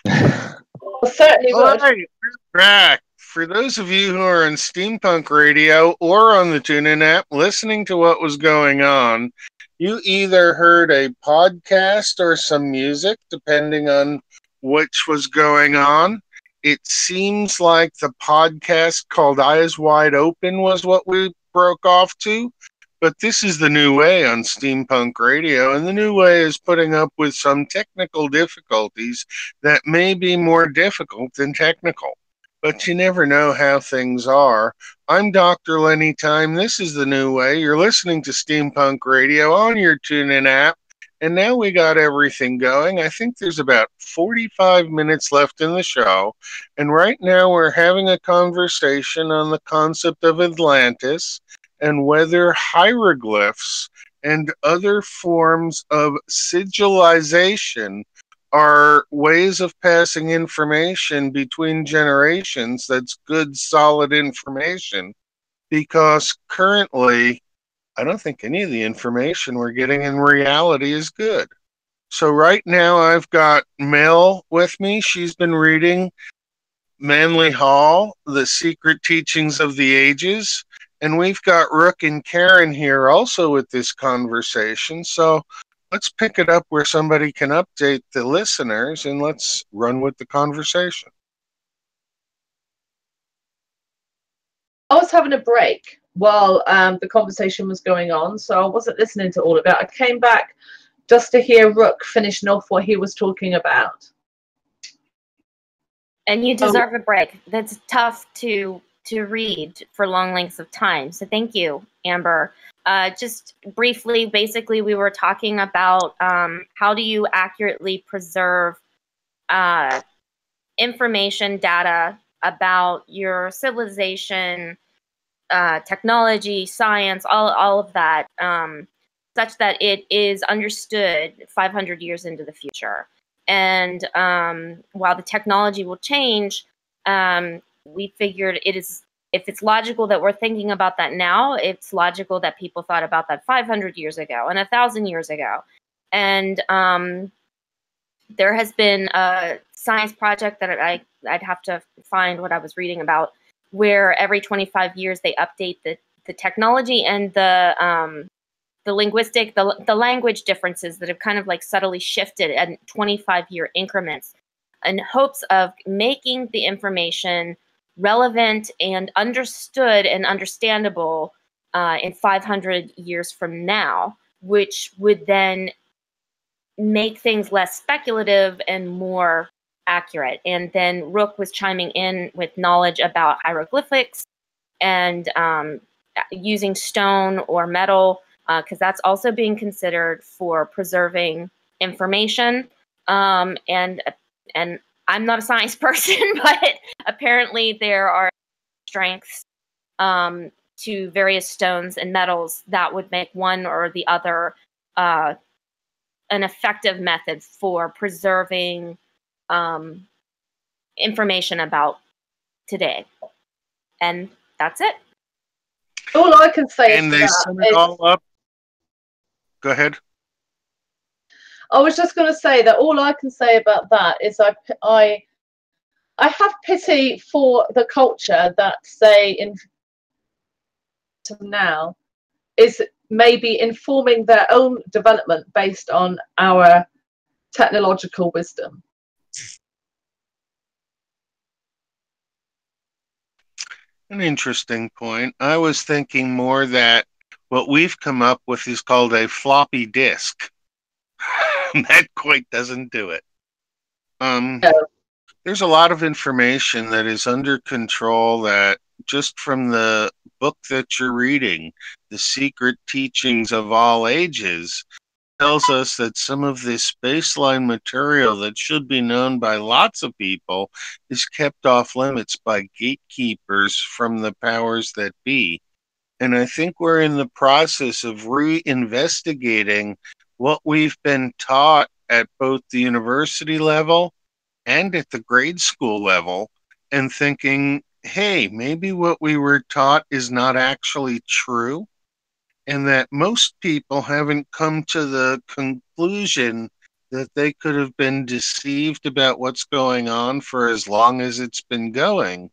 Well, certainly All would. right, we're back. For those of you who are on Steampunk Radio or on the TuneIn app listening to what was going on, you either heard a podcast or some music, depending on which was going on. It seems like the podcast called Eyes Wide Open was what we broke off to. But this is the New Way on Steampunk Radio, and the New Way is putting up with some technical difficulties that may be more difficult than technical. But you never know how things are. I'm Dr. Lenny Time. This is the New Way. You're listening to Steampunk Radio on your TuneIn app. And now we got everything going. I think there's about 45 minutes left in the show. And right now we're having a conversation on the concept of Atlantis and whether hieroglyphs and other forms of sigilization are ways of passing information between generations that's good, solid information. Because currently, I don't think any of the information we're getting in reality is good. So right now I've got Mel with me. She's been reading Manly Hall, The Secret Teachings of the Ages. And we've got Rook and Karen here also with this conversation. So let's pick it up where somebody can update the listeners, and let's run with the conversation. I was having a break while the conversation was going on, so I wasn't listening to all of it. I came back just to hear Rook finishing off what he was talking about. And you deserve a break. That's tough to read for long lengths of time. So thank you, Amber. Just briefly, basically, we were talking about how do you accurately preserve information, data about your civilization, technology, science, all of that, such that it is understood 500 years into the future. And while the technology will change, we figured if it's logical that we're thinking about that now, it's logical that people thought about that 500 years ago and 1,000 years ago. And there has been a science project that I'd have to find what I was reading about, where every 25 years they update the technology and the linguistic, the language differences that have kind of like subtly shifted at 25-year increments in hopes of making the information relevant and understood and understandable in 500 years from now, which would then make things less speculative and more accurate. And then Rook was chiming in with knowledge about hieroglyphics and using stone or metal, because that's also being considered for preserving information. And I'm not a science person, but apparently there are strengths to various stones and metals that would make one or the other an effective method for preserving information about today. And that's it. All I can say And is they sum it all up. Go ahead. I was just going to say that all I can say about that is I have pity for the culture that, say, in now is maybe informing their own development based on our technological wisdom. An interesting point. I was thinking more that what we've come up with is called a floppy disk. That quite doesn't do it. There's a lot of information that is under control that just from the book that you're reading, The Secret Teachings of All Ages, tells us that some of this baseline material that should be known by lots of people is kept off limits by gatekeepers from the powers that be. And I think we're in the process of reinvestigating what we've been taught at both the university level and at the grade school level and thinking, hey, maybe what we were taught is not actually true, and that most people haven't come to the conclusion that they could have been deceived about what's going on for as long as it's been going.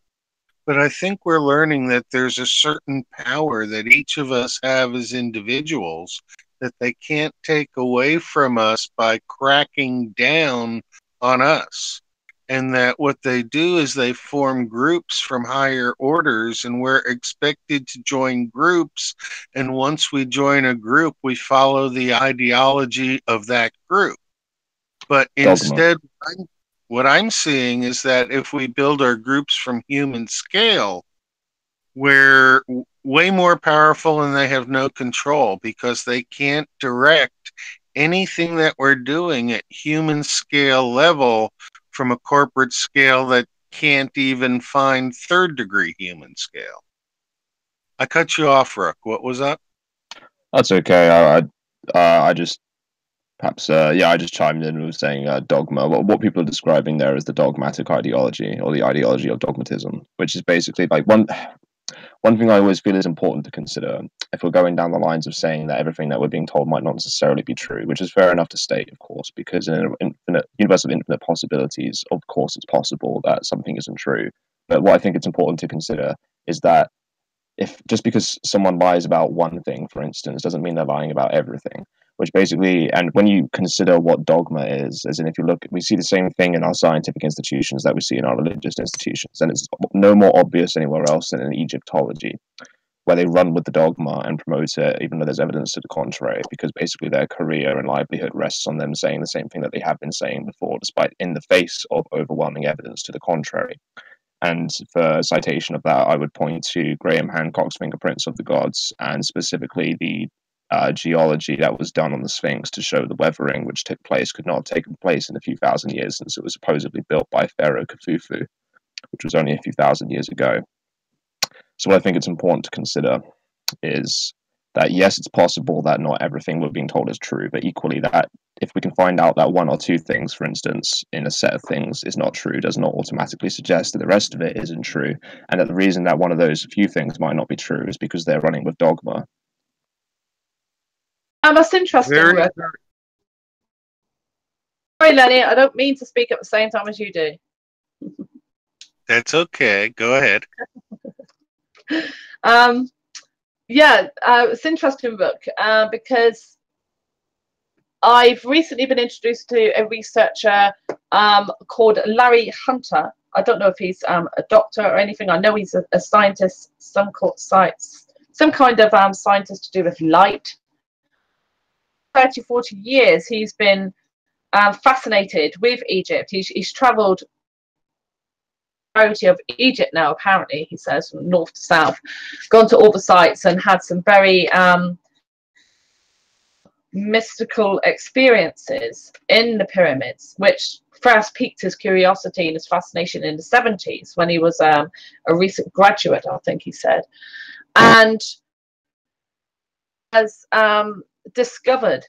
But I think we're learning that there's a certain power that each of us have as individuals that they can't take away from us by cracking down on us. And that what they do is they form groups from higher orders, and we're expected to join groups. And once we join a group, we follow the ideology of that group. But instead, what I'm seeing is that if we build our groups from human scale, we're way more powerful and they have no control because they can't direct anything that we're doing at human scale level from a corporate scale that can't even find third degree human scale. I cut you off, Rook. What was that? That's okay. I just perhaps I just chimed in with saying dogma. What people are describing there is the dogmatic ideology, or the ideology of dogmatism, which is basically like one thing I always feel is important to consider if we're going down the lines of saying that everything that we're being told might not necessarily be true, which is fair enough to state, of course, because in an universe of infinite possibilities, of course, it's possible that something isn't true. But what I think it's important to consider is that if just because someone lies about one thing, for instance, doesn't mean they're lying about everything. Which basically, and when you consider what dogma is, as in if you look, we see the same thing in our scientific institutions that we see in our religious institutions, and it's no more obvious anywhere else than in Egyptology, where they run with the dogma and promote it, even though there's evidence to the contrary, because basically their career and livelihood rests on them saying the same thing that they have been saying before, despite in the face of overwhelming evidence to the contrary. And for citation of that, I would point to Graham Hancock's Fingerprints of the Gods, and specifically the geology that was done on the Sphinx to show the weathering which took place could not have taken place in a few thousand years, since it was supposedly built by Pharaoh Khufu, which was only a few thousand years ago. So what I think it's important to consider is that, yes, it's possible that not everything we're being told is true, but equally that if we can find out that one or two things, for instance, in a set of things is not true, does not automatically suggest that the rest of it isn't true, and that the reason that one of those few things might not be true is because they're running with dogma. That's interesting. Sorry, Lenny, I don't mean to speak at the same time as you do. That's okay. Go ahead. It's an interesting book because I've recently been introduced to a researcher called Larry Hunter. I don't know if he's a doctor or anything. I know he's a scientist, some kind of scientist to do with light. 30-40 years he's been fascinated with Egypt. He's traveled of Egypt now, apparently, he says, from north to south, gone to all the sites and had some very mystical experiences in the pyramids, which first piqued his curiosity and his fascination in the 70s when he was a recent graduate, I think he said, and has discovered,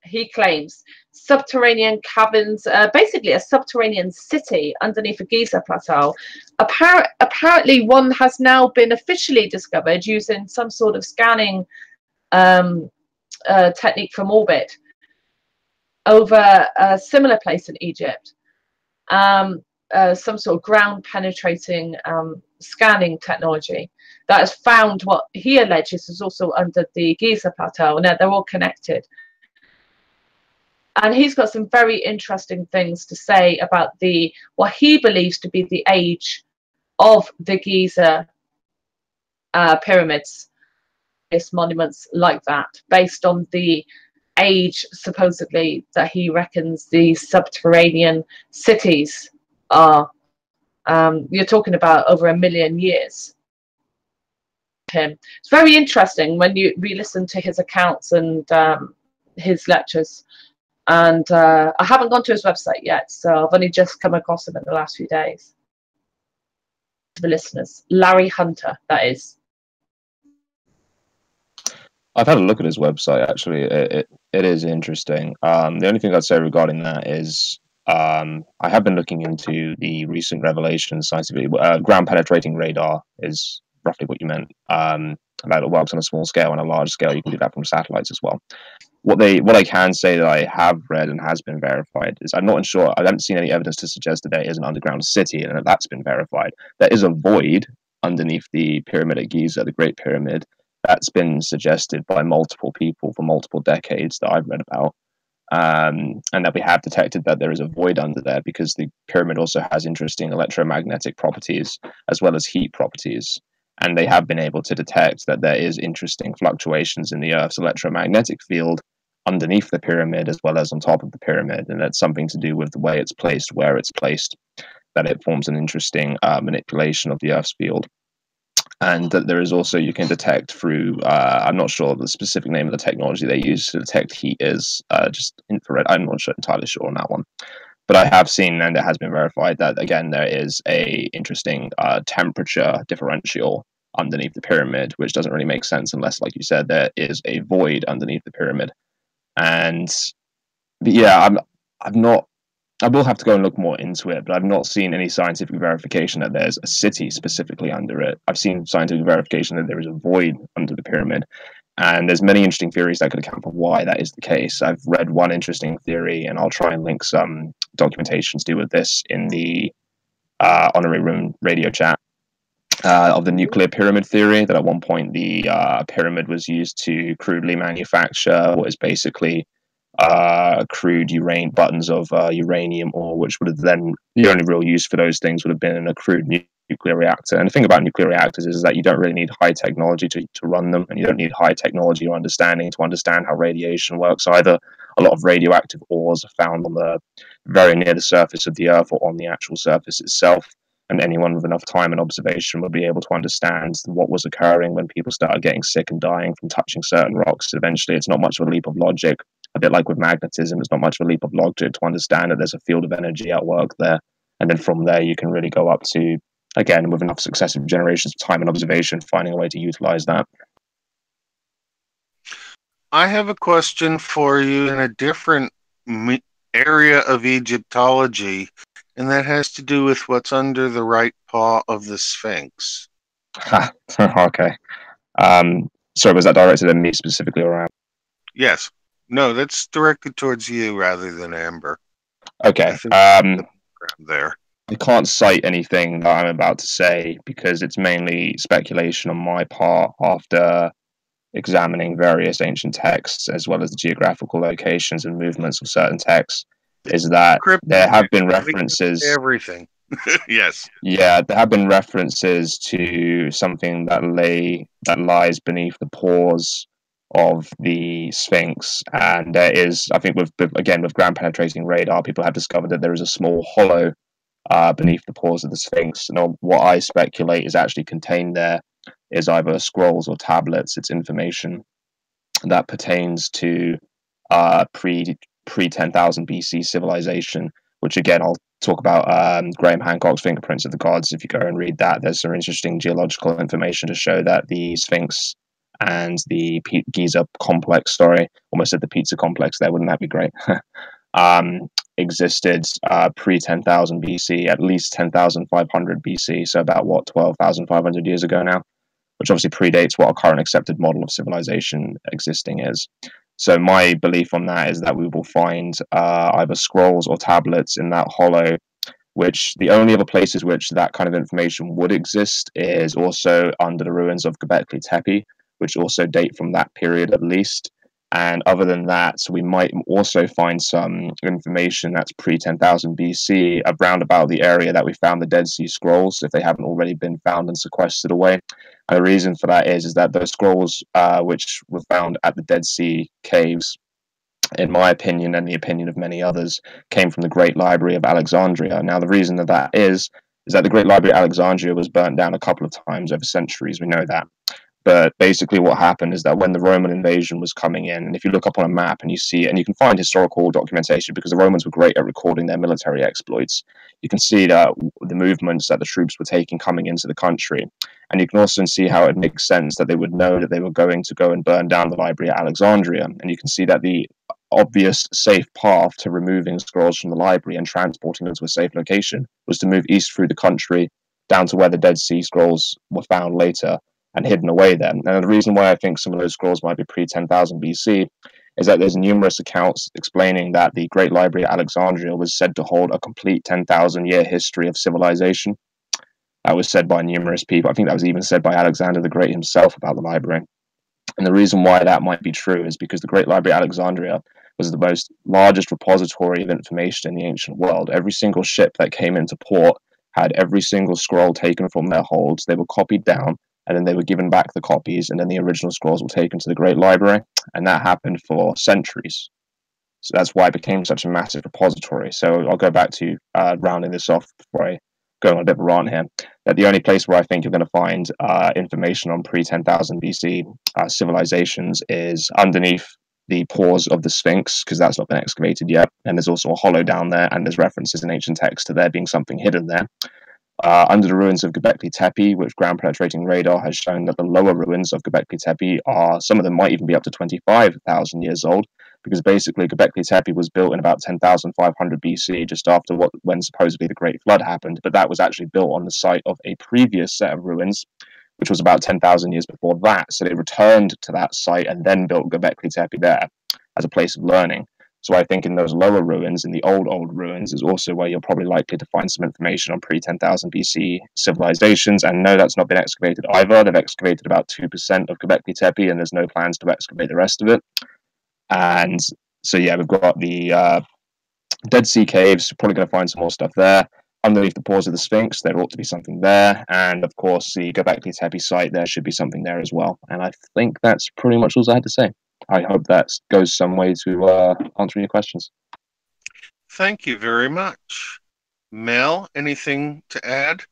he claims, subterranean caverns, basically a subterranean city underneath the Giza Plateau. Apparently one has now been officially discovered using some sort of scanning technique from orbit over a similar place in Egypt. Some sort of ground penetrating scanning technology that has found what he alleges is also under the Giza Plateau, and they're all connected. And he's got some very interesting things to say about what he believes to be the age of the Giza pyramids, monuments like that, based on the age, supposedly, that he reckons the subterranean cities are. You're talking about over 1 million years. It's very interesting when you re-listen to his accounts and his lectures. And I haven't gone to his website yet, so I've only just come across him in the last few days. To the listeners, Larry Hunter, that is. I've had a look at his website. Actually, it is interesting. The only thing I'd say regarding that is I have been looking into the recent revelations scientifically. Ground penetrating radar is roughly what you meant. That it works on a small scale and a large scale. You can do that from satellites as well. What I can say that I have read and has been verified is I'm not sure. I haven't seen any evidence to suggest that there is an underground city and that that's been verified. There is a void underneath the pyramid at Giza, the Great Pyramid. That's been suggested by multiple people for multiple decades that I've read about. And that we have detected that there is a void under there because the pyramid also has interesting electromagnetic properties as well as heat properties. And they have been able to detect that there is interesting fluctuations in the Earth's electromagnetic field underneath the pyramid as well as on top of the pyramid. And that's something to do with the way it's placed, where it's placed, that it forms an interesting manipulation of the Earth's field. And that there is also, you can detect through, I'm not sure the specific name of the technology they use to detect heat is just infrared. I'm not entirely sure on that one. But I have seen, and it has been verified, that, again, there is a interesting temperature differential underneath the pyramid, which doesn't really make sense unless, like you said, there is a void underneath the pyramid. And yeah, I'm not. I will have to go and look more into it, but I've not seen any scientific verification that there's a city specifically under it. I've seen scientific verification that there is a void under the pyramid, and there's many interesting theories that could account for why that is the case. I've read one interesting theory, and I'll try and link some documentation to do with this in the honorary room radio chat of the nuclear pyramid theory, that at one point the pyramid was used to crudely manufacture what is basically crude buttons of uranium ore, which would have then, the only real use for those things would have been in a crude nuclear reactor. And the thing about nuclear reactors is that you don't really need high technology to run them, and you don't need high technology or understanding to understand how radiation works either. A lot of radioactive ores are found on the very near the surface of the Earth or on the actual surface itself. And anyone with enough time and observation would be able to understand what was occurring when people started getting sick and dying from touching certain rocks. Eventually, it's not much of a leap of logic. A bit like with magnetism, it's not much of a leap of logic to understand that there's a field of energy at work there. And then from there, you can really go up to, again, with enough successive generations of time and observation, finding a way to utilize that. I have a question for you in a different area of Egyptology, and that has to do with what's under the right paw of the Sphinx. Okay. Sorry, was that directed at me specifically or Yes. No, that's directed towards you rather than Amber. Okay. There. I can't cite anything that I'm about to say because it's mainly speculation on my part after examining various ancient texts as well as the geographical locations and movements of certain texts. Is that there have been references. Everything. Yes. Yeah, there have been references to something that lies beneath the pores of the Sphinx, and there is, I think, with ground penetrating radar, people have discovered that there is a small hollow beneath the pores of the Sphinx. And what I speculate is actually contained there is either scrolls or tablets. It's information that pertains to pre 10,000 BC civilization, which again I'll talk about Graham Hancock's Fingerprints of the Gods. If you go and read that, there's some interesting geological information to show that the Sphinx and the Giza complex, almost said the pizza complex there, wouldn't that be great? Existed pre 10,000 BC, at least 10,500 BC, so about 12,500 years ago now, which obviously predates what our current accepted model of civilization existing is. So my belief on that is that we will find either scrolls or tablets in that hollow, which the only other places which that kind of information would exist is also under the ruins of Göbekli Tepe, which also date from that period at least. And other than that, we might also find some information that's pre-10,000 BC around about the area that we found the Dead Sea Scrolls, if they haven't already been found and sequestered away. And the reason for that is that those scrolls, which were found at the Dead Sea caves, in my opinion and the opinion of many others, came from the Great Library of Alexandria. Now, the reason that is that the Great Library of Alexandria was burnt down a couple of times over centuries. We know that. But basically what happened is that when the Roman invasion was coming in, and if you look up on a map and you see, and you can find historical documentation because the Romans were great at recording their military exploits, you can see that the movements that the troops were taking coming into the country. And you can also see how it makes sense that they would know that they were going to go and burn down the library at Alexandria. And you can see that the obvious safe path to removing scrolls from the library and transporting them to a safe location was to move east through the country down to where the Dead Sea Scrolls were found later and hidden away there. And the reason why I think some of those scrolls might be pre-10,000 BC is that there's numerous accounts explaining that the Great Library at Alexandria was said to hold a complete 10,000-year history of civilization. That was said by numerous people. I think that was even said by Alexander the Great himself about the library. And the reason why that might be true is because the Great Library at Alexandria was the largest repository of information in the ancient world. Every single ship that came into port had every single scroll taken from their holds. They were copied down, and then they were given back the copies, and then the original scrolls were taken to the Great Library, and that happened for centuries. So that's why it became such a massive repository. So I'll go back to rounding this off before I go on a bit of a rant here, that the only place where I think you're going to find information on pre-10,000 BC civilizations is underneath the pores of the Sphinx, because that's not been excavated yet, and there's also a hollow down there, and there's references in ancient texts to there being something hidden there. Under the ruins of Göbekli Tepe, which ground-penetrating radar has shown that the lower ruins of Göbekli Tepe some of them might even be up to 25,000 years old, because basically Göbekli Tepe was built in about 10,500 BC, just after when supposedly the Great Flood happened, but that was actually built on the site of a previous set of ruins, which was about 10,000 years before that. So they returned to that site and then built Göbekli Tepe there as a place of learning. So I think in those lower ruins, in the old ruins, is also where you're probably likely to find some information on pre-10,000 BC civilizations. And no, that's not been excavated either. They've excavated about 2% of Göbekli Tepe, and there's no plans to excavate the rest of it. And so, yeah, we've got the Dead Sea Caves. You're probably going to find some more stuff there. Underneath the pores of the Sphinx, there ought to be something there. And, of course, the Göbekli Tepe site, there should be something there as well. And I think that's pretty much all I had to say. I hope that goes some way to answering your questions. Thank you very much. Mel, anything to add?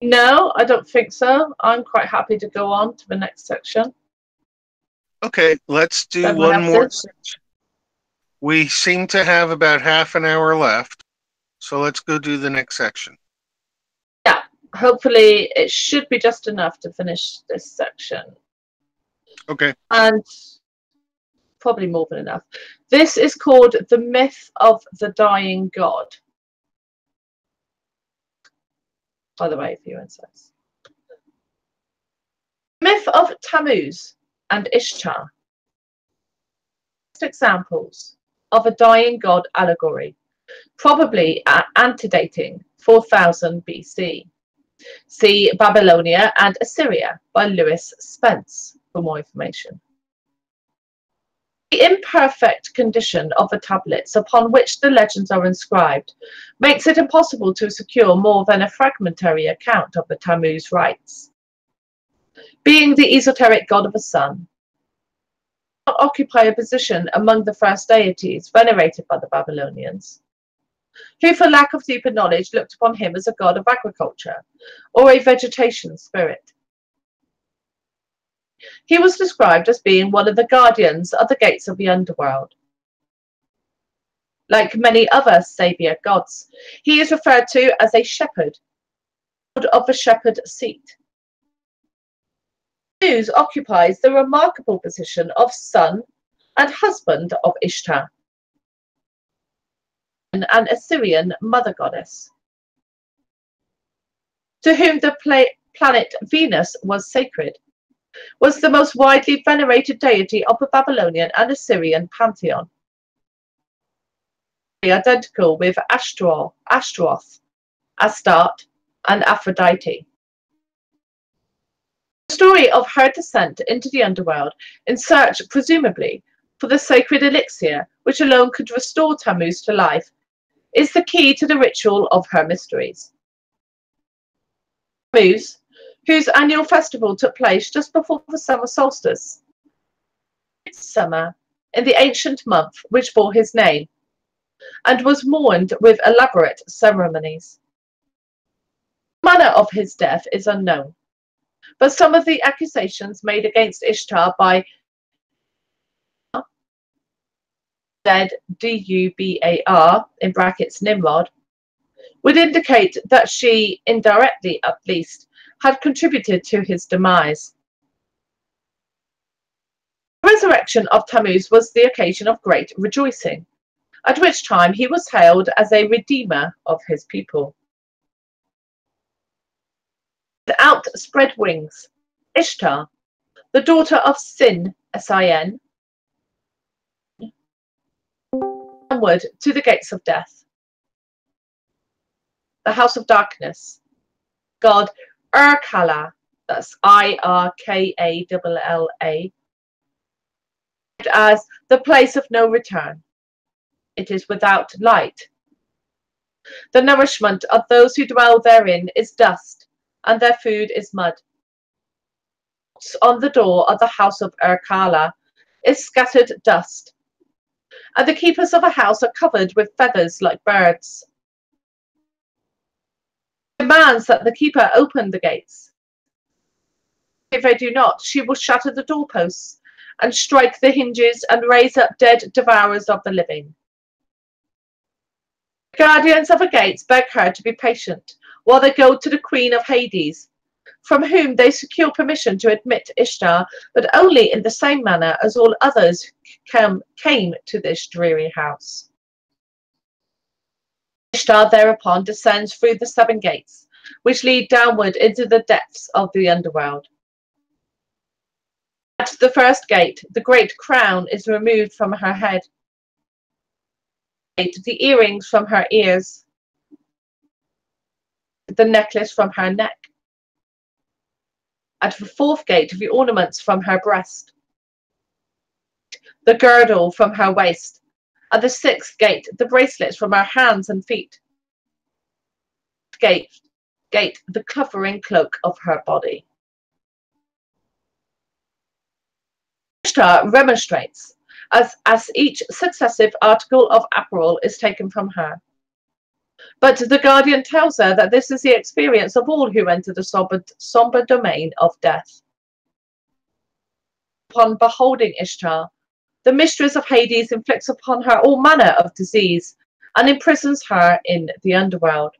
No, I don't think so. I'm quite happy to go on to the next section. Okay, let's do one more section. We seem to have about half an hour left, so let's go do the next section. Yeah, hopefully it should be just enough to finish this section. Okay. And probably more than enough. This is called The Myth of the Dying God. By the way, a few insights. Myth of Tammuz and Ishtar. Examples of a dying god allegory, probably antedating 4000 BC. See Babylonia and Assyria by Lewis Spence for more information. The imperfect condition of the tablets upon which the legends are inscribed makes it impossible to secure more than a fragmentary account of the Tammuz rites. Being the esoteric god of the sun, not occupy a position among the first deities venerated by the Babylonians, who for lack of deeper knowledge looked upon him as a god of agriculture or a vegetation spirit. He was described as being one of the guardians of the gates of the underworld. Like many other Sabia gods, he is referred to as a shepherd, god of the shepherd seat. Tammuz occupies the remarkable position of son and husband of Ishtar, an Assyrian mother goddess, to whom the planet Venus was sacred, was the most widely venerated deity of the Babylonian and Assyrian pantheon, identical with Ashtaroth, Astarte, and Aphrodite. The story of her descent into the underworld in search, presumably, for the sacred elixir which alone could restore Tammuz to life is the key to the ritual of her mysteries. Tammuz, whose annual festival took place just before the summer solstice, midsummer, in the ancient month which bore his name, and was mourned with elaborate ceremonies. The manner of his death is unknown, But some of the accusations made against Ishtar by ZDUBAR, in brackets Nimrod, would indicate that she, indirectly at least, had contributed to his demise. The resurrection of Tammuz was the occasion of great rejoicing, at which time he was hailed as a redeemer of his people. With outspread wings, Ishtar, the daughter of Sin, S-I-N, onward to the gates of death, the house of darkness, god Irkalla, that's I-R-K-A-L-L-A, as the place of no return. It is without light. The nourishment of those who dwell therein is dust, and their food is mud. On the door of the house of Irkalla is scattered dust, and the keepers of a house are covered with feathers like birds. Demands that the keeper open the gates. If they do not, she will shatter the doorposts and strike the hinges and raise up dead devourers of the living. The guardians of the gates beg her to be patient while they go to the queen of Hades, from whom they secure permission to admit Ishtar, but only in the same manner as all others came to this dreary house. Ishtar thereupon descends through the 7 gates, which lead downward into the depths of the underworld. At the first gate, the great crown is removed from her head, the earrings from her ears, the necklace from her neck. At the 4th gate, the ornaments from her breast, the girdle from her waist. At the 6th gate, the bracelets from her hands and feet. Gate, the covering cloak of her body. Ishtar remonstrates as each successive article of apparel is taken from her. But the guardian tells her that this is the experience of all who enter the somber domain of death. Upon beholding Ishtar, the mistress of Hades inflicts upon her all manner of disease and imprisons her in the underworld.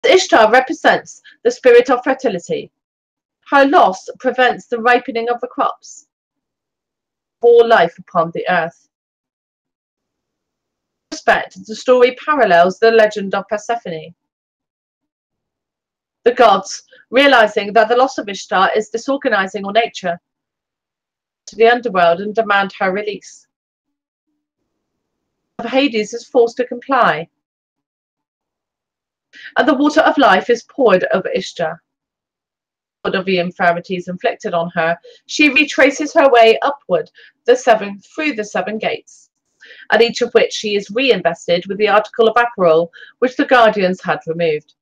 Ishtar represents the spirit of fertility. Her loss prevents the ripening of the crops, all life upon the earth. In respect, the story parallels the legend of Persephone. The gods, realizing that the loss of Ishtar is disorganizing all nature, to the underworld and demand her release. Hades is forced to comply, and the water of life is poured over Ishtar. Of the infirmities inflicted on her, she retraces her way upward through the 7 gates, at each of which she is reinvested with the article of apparel which the guardians had removed.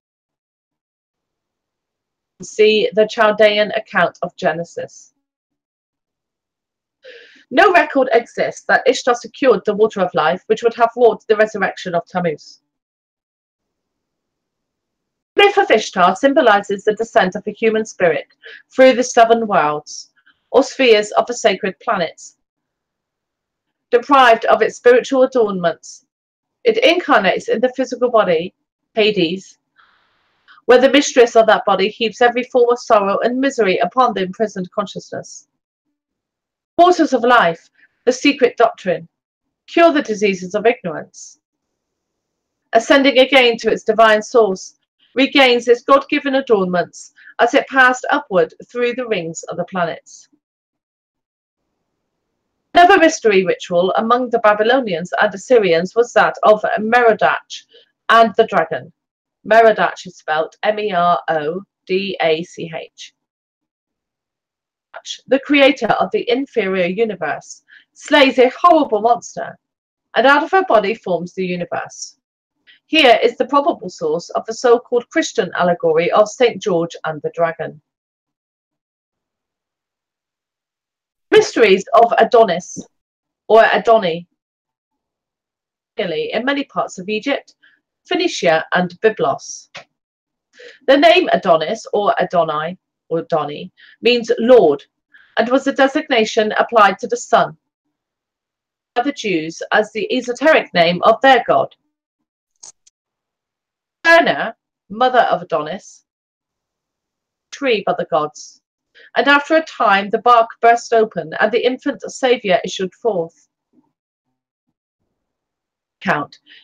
See the Chaldean account of Genesis. No record exists that Ishtar secured the water of life which would have wrought the resurrection of Tammuz. The myth of Ishtar symbolizes the descent of the human spirit through the 7 worlds, or spheres of the sacred planets. Deprived of its spiritual adornments, it incarnates in the physical body, Hades, where the mistress of that body heaps every form of sorrow and misery upon the imprisoned consciousness. Waters of life, the secret doctrine, cure the diseases of ignorance. Ascending again to its divine source, regains its God-given adornments as it passed upward through the rings of the planets. Another mystery ritual among the Babylonians and Assyrians was that of Merodach and the dragon. Merodach is spelled M-E-R-O-D-A-C-H. The creator of the inferior universe slays a horrible monster, and out of her body forms the universe. Here is the probable source of the so-called Christian allegory of St. George and the Dragon. Mysteries of Adonis, or Adoni. In many parts of Egypt, Phoenicia, and Byblos. The name Adonis, or Adonai, or Doni, means Lord, and was a designation applied to the sun by the Jews as the esoteric name of their god. Erna, mother of Adonis, tree by the gods, and after a time the bark burst open and the infant Saviour issued forth.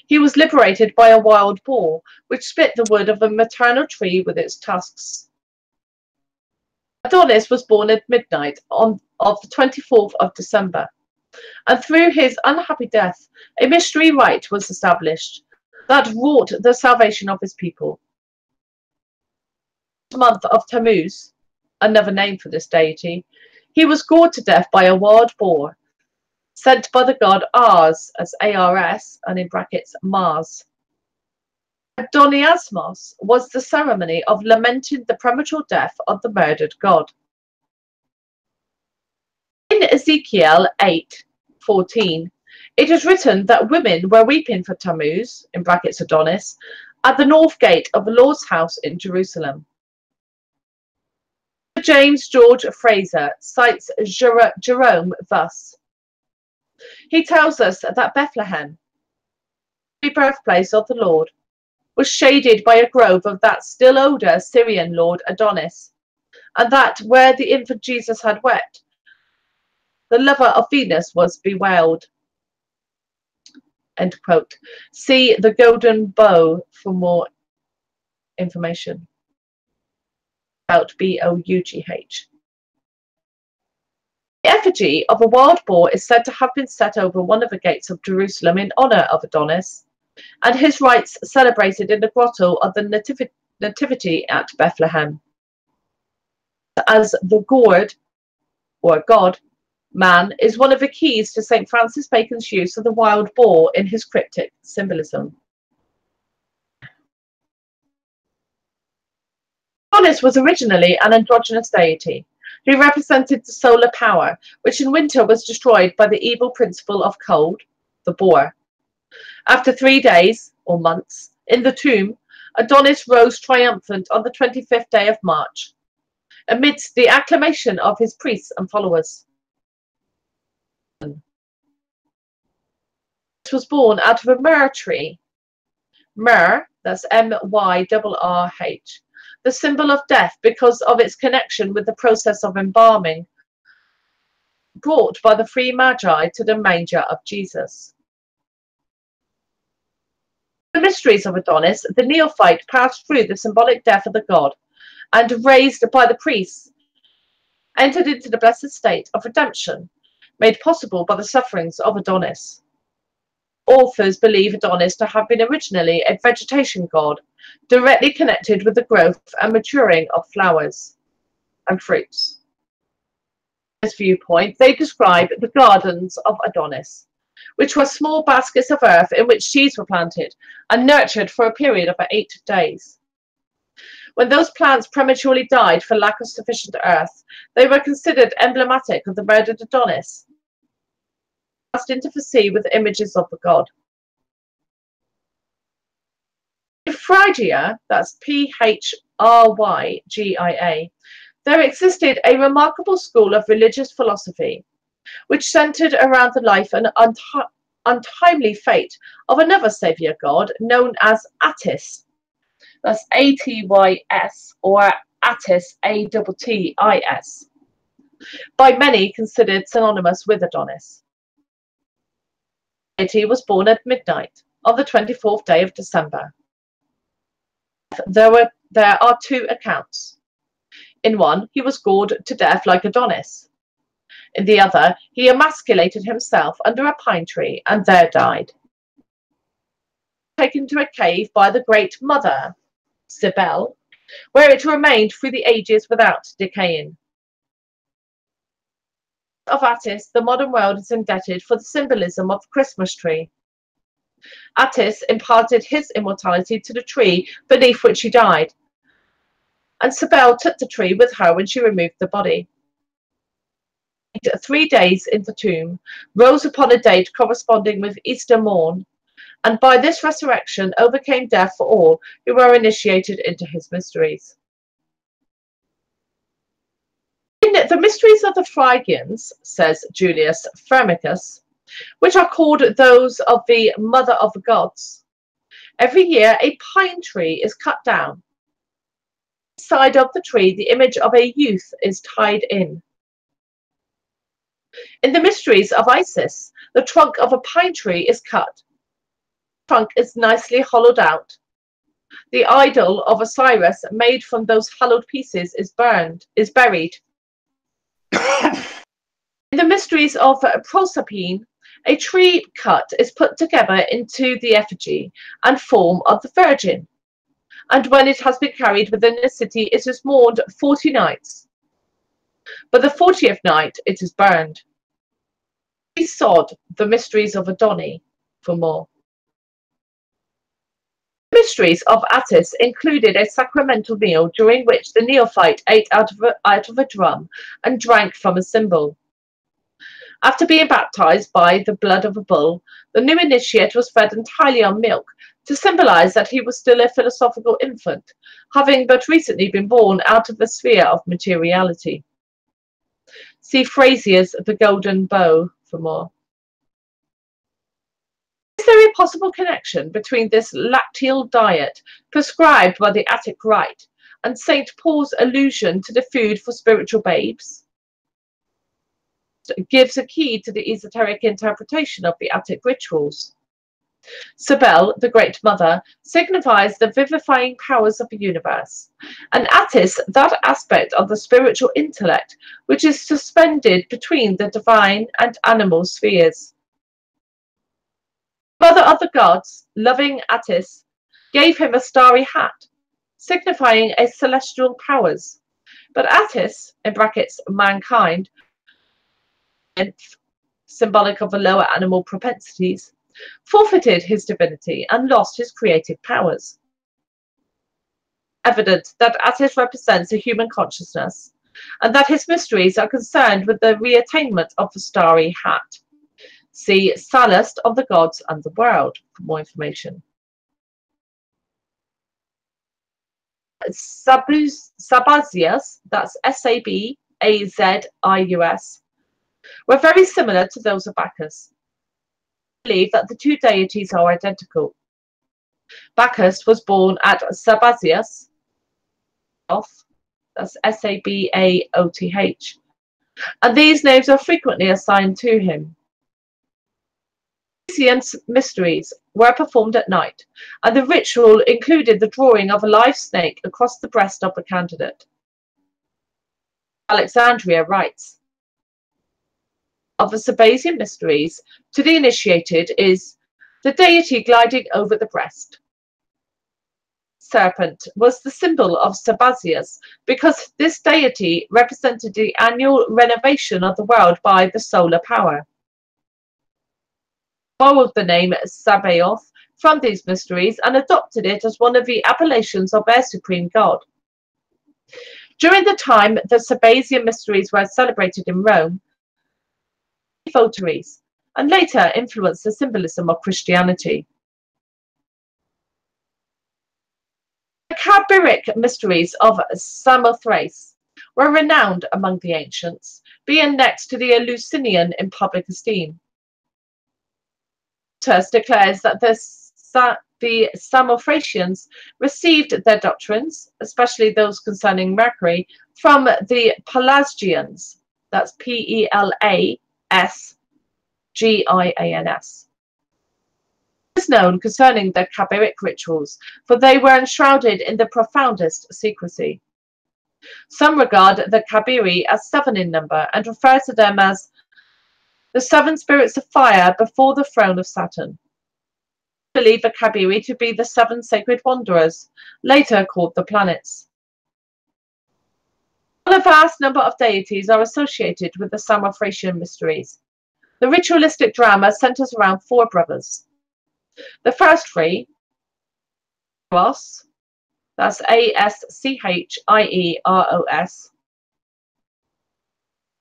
He was liberated by a wild boar, which split the wood of a maternal tree with its tusks. Adonis was born at midnight of the 24th of December, and through his unhappy death, a mystery rite was established that wrought the salvation of his people. The month of Tammuz, another name for this deity, he was gored to death by a wild boar, sent by the god Ars, as ARS, and in brackets Mars. Adoniasmos was the ceremony of lamenting the premature death of the murdered god. In Ezekiel 8:14, it is written that women were weeping for Tammuz, in brackets Adonis, at the north gate of the Lord's house in Jerusalem. James George Fraser cites Jerome thus. He tells us that Bethlehem, the birthplace of the Lord, was shaded by a grove of that still older Syrian lord Adonis, and that where the infant Jesus had wept, the lover of Venus was bewailed. End quote. See the Golden Bough for more information. About B-O-U-G-H. The effigy of a wild boar is said to have been set over one of the gates of Jerusalem in honor of Adonis, and his rites celebrated in the grotto of the Nativity at Bethlehem. As the gourd, or god, man is one of the keys to St. Francis Bacon's use of the wild boar in his cryptic symbolism. Adonis was originally an androgynous deity who represented the solar power, which in winter was destroyed by the evil principle of cold, the boar. After 3 days, or months, in the tomb, Adonis rose triumphant on the 25th day of March, amidst the acclamation of his priests and followers. This was born out of a myrrh tree. Myrrh, that's M-Y-R-R-H, the symbol of death because of its connection with the process of embalming, brought by the three magi to the manger of Jesus. The mysteries of Adonis, the neophyte passed through the symbolic death of the god, and raised by the priests, entered into the blessed state of redemption, made possible by the sufferings of Adonis. Authors believe Adonis to have been originally a vegetation god, directly connected with the growth and maturing of flowers and fruits. In this viewpoint, they describe the gardens of Adonis, which were small baskets of earth in which seeds were planted and nurtured for a period of 8 days. When those plants prematurely died for lack of sufficient earth, they were considered emblematic of the murdered Adonis, cast into the sea with images of the god. In Phrygia, that's Phrygia, there existed a remarkable school of religious philosophy, which centered around the life and untimely fate of another saviour god known as Attis. That's A-T-Y-S, or Attis, A-T-T-I-S, by many considered synonymous with Adonis. The deity was born at midnight on the 24th day of December. There are 2 accounts. In one, he was gored to death like Adonis. In the other, he emasculated himself under a pine tree and there died. Taken to a cave by the Great Mother, Cybele, where it remained through the ages without decaying. Of Attis, the modern world is indebted for the symbolism of the Christmas tree. Attis imparted his immortality to the tree beneath which he died, and Cybele took the tree with her when she removed the body. 3 days in the tomb, rose upon a date corresponding with Easter morn, and by this resurrection overcame death for all who were initiated into his mysteries. In the mysteries of the Phrygians, says Julius Firmicus, which are called those of the Mother of the Gods, every year a pine tree is cut down. Inside of the tree, the image of a youth is tied in. In the mysteries of Isis, the trunk of a pine tree is cut. The trunk is nicely hollowed out. The idol of Osiris, made from those hollowed pieces, is buried. In the mysteries of Proserpine, a tree cut is put together into the effigy and form of the Virgin, and when it has been carried within the city, it is mourned 40 nights. But the 40th night it is burned. See Sod, the mysteries of Adoni, for more. The mysteries of Attis included a sacramental meal during which the neophyte ate out of a drum and drank from a cymbal. After being baptized by the blood of a bull, the new initiate was fed entirely on milk to symbolize that he was still a philosophical infant, having but recently been born out of the sphere of materiality. See Frazier's The Golden Bow for more. Is there a possible connection between this lacteal diet prescribed by the Attic Rite and St. Paul's allusion to the food for spiritual babes? It gives a key to the esoteric interpretation of the Attic rituals. Cybele, the Great Mother, signifies the vivifying powers of the universe, and Attis that aspect of the spiritual intellect which is suspended between the divine and animal spheres. Mother of the gods, loving Attis, gave him a starry hat, signifying a celestial powers, but Attis, in brackets mankind, symbolic of the lower animal propensities, forfeited his divinity and lost his creative powers. Evident that Attis represents a human consciousness, and that his mysteries are concerned with the reattainment of the starry hat. See Sallust of the Gods and the World for more information. Sabazius, that's Sabazius, were very similar to those of Bacchus. I believe that the two deities are identical. Bacchus was born at Sabazius, that's Sabaoth, and these names are frequently assigned to him. Elysian mysteries were performed at night, and the ritual included the drawing of a live snake across the breast of the candidate. Alexandria writes, of the Sabazian mysteries, to the initiated is the deity gliding over the breast. Serpent was the symbol of Sabazius because this deity represented the annual renovation of the world by the solar power. Borrowed the name Sabaoth from these mysteries and adopted it as one of the appellations of their supreme god. During the time the Sabazian mysteries were celebrated in Rome, votaries, and later influenced the symbolism of Christianity. The Kabiric mysteries of Samothrace were renowned among the ancients, being next to the Eleusinian in public esteem. Terse declares that the Samothracians received their doctrines, especially those concerning Mercury, from the Pelasgians, that's Pelasgians. It is known concerning the Kabiric rituals, for they were enshrouded in the profoundest secrecy. Some regard the Kabiri as 7 in number and refer to them as the 7 spirits of fire before the throne of Saturn. They believe the Kabiri to be the 7 sacred wanderers, later called the planets. While a vast number of deities are associated with the Samothracian mysteries, the ritualistic drama centers around 4 brothers. The first 3, Aschieros, that's Aschieros,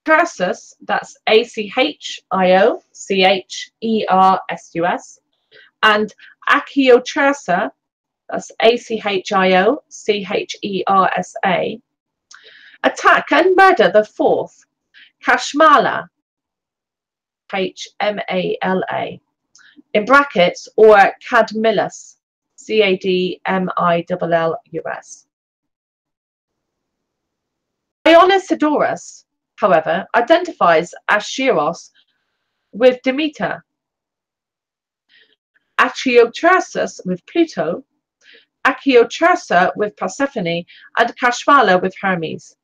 Perseus, that's Achiocheresus, and Achiochersa, that's Achiochersa, attack and murder the fourth, Kashmala, Hmala, in brackets, or Cadmillus, Cadmillus. Dionysiodorus, however, identifies Asheros with Demeter, Achiochersus with Pluto, Achiochersa with Persephone, and Kashmala with Hermes.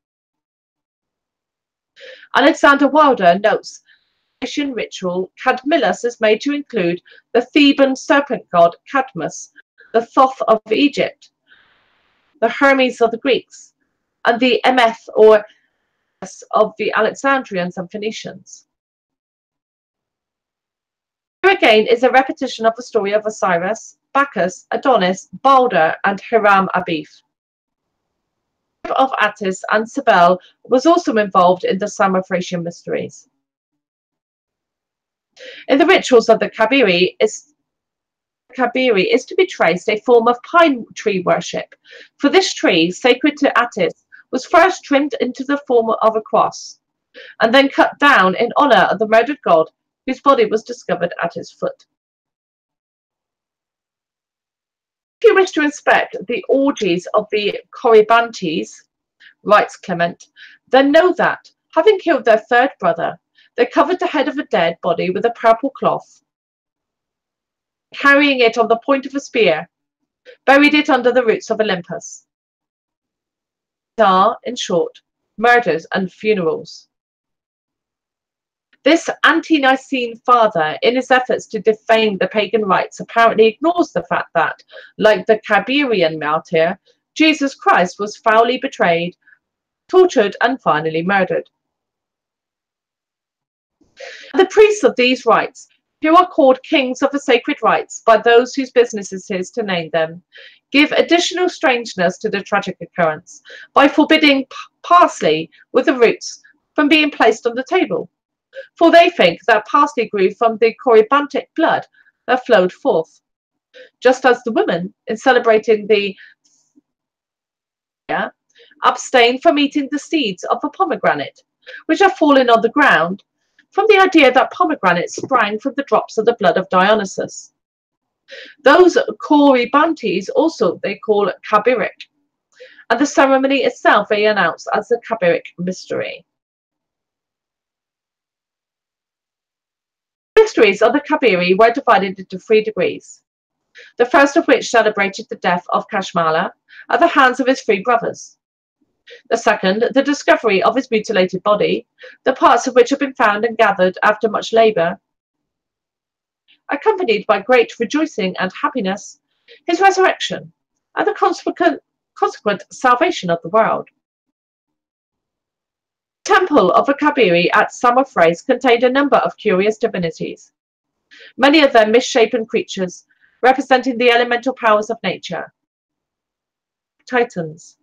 Alexander Wilder notes in ritual, Cadmillus is made to include the Theban serpent god Cadmus, the Thoth of Egypt, the Hermes of the Greeks, and the Emeth or of the Alexandrians and Phoenicians. Here again is a repetition of the story of Osiris, Bacchus, Adonis, Balder, and Hiram Abif. Of Attis and Cybele was also involved in the Samothracian mysteries. In the rituals of the Kabiri is to be traced a form of pine tree worship. For this tree, sacred to Attis, was first trimmed into the form of a cross, and then cut down in honor of the murdered god whose body was discovered at its foot. If you wish to inspect the orgies of the Corybantes, writes Clement, then know that, having killed their third brother, they covered the head of a dead body with a purple cloth, carrying it on the point of a spear, buried it under the roots of Olympus. These are, in short, murders and funerals. This ante-Nicene father, in his efforts to defame the pagan rites, apparently ignores the fact that, like the Kabirian martyr, Jesus Christ was foully betrayed, tortured, and finally murdered. The priests of these rites, who are called kings of the sacred rites by those whose business it is to name them, give additional strangeness to the tragic occurrence by forbidding parsley with the roots from being placed on the table, for they think that parsley grew from the corybantic blood that flowed forth, just as the women, in celebrating the abstain from eating the seeds of a pomegranate, which have fallen on the ground, from the idea that pomegranates sprang from the drops of the blood of Dionysus. Those Corybantes also they call Kabiric, and the ceremony itself they announce as the Kabiric mystery. The mysteries of the Kabiri were divided into 3 degrees, the first of which celebrated the death of Kashmala at the hands of his 3 brothers. The second, the discovery of his mutilated body, the parts of which have been found and gathered after much labour, accompanied by great rejoicing and happiness, his resurrection, and the consequent salvation of the world. The temple of the Kabiri at Samothrace contained a number of curious divinities, many of them misshapen creatures representing the elemental powers of nature, Titans.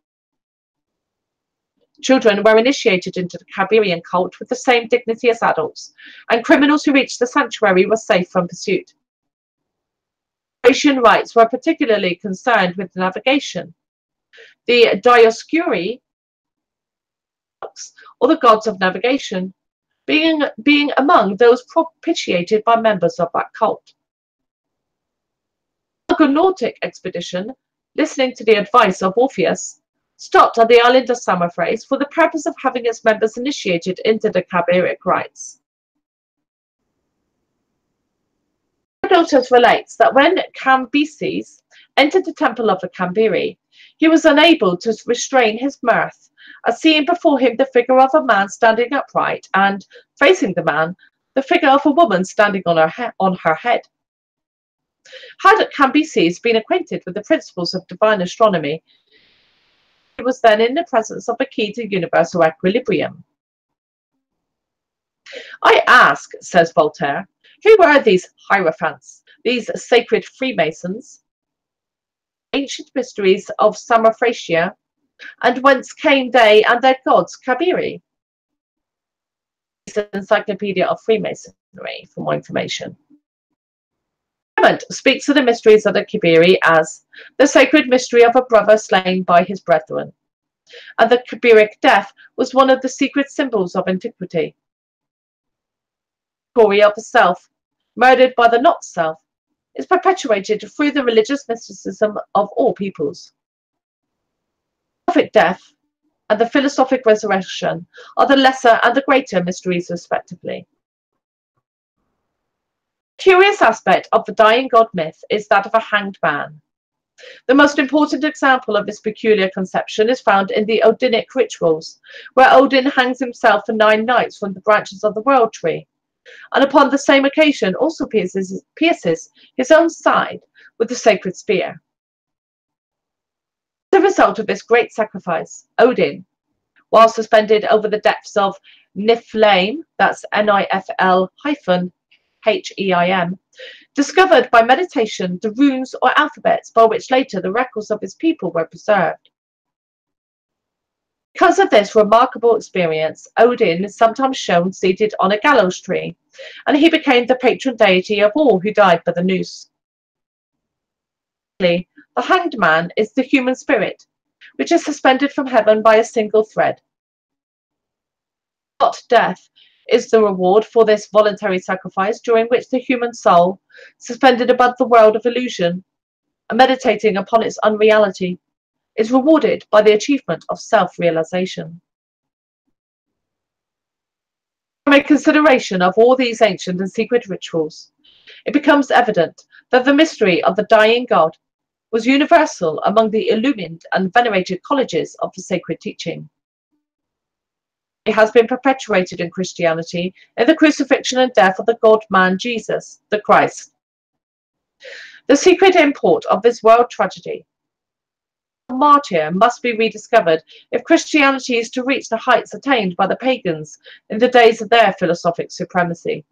Children were initiated into the Kabirian cult with the same dignity as adults, and criminals who reached the sanctuary were safe from pursuit. Thracian rites were particularly concerned with navigation. The Dioscuri, or the gods of navigation, being among those propitiated by members of that cult. The Argonautic expedition, listening to the advice of Orpheus, stopped at the island of Samothrace for the purpose of having its members initiated into the Kabiric rites. Herodotus relates that when Cambyses entered the temple of the Kabiri, he was unable to restrain his mirth at seeing before him the figure of a man standing upright and, facing the man, the figure of a woman standing on her head. Had Cambyses been acquainted with the principles of divine astronomy, he was then in the presence of a key to universal equilibrium. I ask, says Voltaire, who were these hierophants, these sacred Freemasons, ancient mysteries of Samothracia, and whence came they and their gods Kabiri? Encyclopedia of Freemasonry for more information. Clement speaks of the mysteries of the Kibiri as the sacred mystery of a brother slain by his brethren, and the Kibiric death was one of the secret symbols of antiquity. The story of the self, murdered by the not self, is perpetuated through the religious mysticism of all peoples. The prophet death and the philosophic resurrection are the lesser and the greater mysteries respectively. A curious aspect of the dying god myth is that of a hanged man. The most important example of this peculiar conception is found in the Odinic rituals, where Odin hangs himself for 9 nights from the branches of the world tree, and upon the same occasion also pierces his own side with the sacred spear. As a result of this great sacrifice, Odin, while suspended over the depths of Niflheim, that's Nifl-Heim, discovered by meditation the runes or alphabets by which later the records of his people were preserved. Because of this remarkable experience, Odin is sometimes shown seated on a gallows tree, and he became the patron deity of all who died by the noose. The hanged man is the human spirit, which is suspended from heaven by a single thread. Not death is the reward for this voluntary sacrifice, during which the human soul, suspended above the world of illusion and meditating upon its unreality, is rewarded by the achievement of self-realization. From a consideration of all these ancient and secret rituals, it becomes evident that the mystery of the dying god was universal among the illumined and venerated colleges of the sacred teaching. It has been perpetuated in Christianity in the crucifixion and death of the God-man Jesus, the Christ. The secret import of this world tragedy, the martyr, must be rediscovered if Christianity is to reach the heights attained by the pagans in the days of their philosophic supremacy.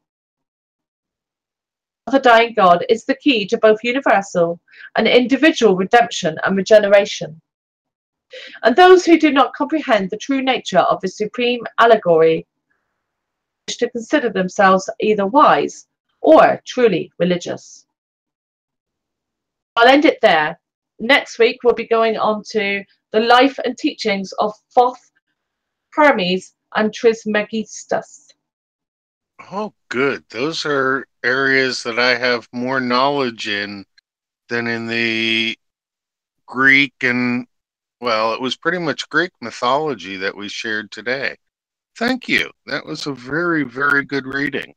The dying God is the key to both universal and individual redemption and regeneration. And those who do not comprehend the true nature of the supreme allegory wish to consider themselves either wise or truly religious. I'll end it there. Next week we'll be going on to the life and teachings of Thoth, Hermes, and Trismegistus. Oh, good. Those are areas that I have more knowledge in than in the Greek and, well, it was pretty much Greek mythology that we shared today. Thank you. That was a very, very good reading.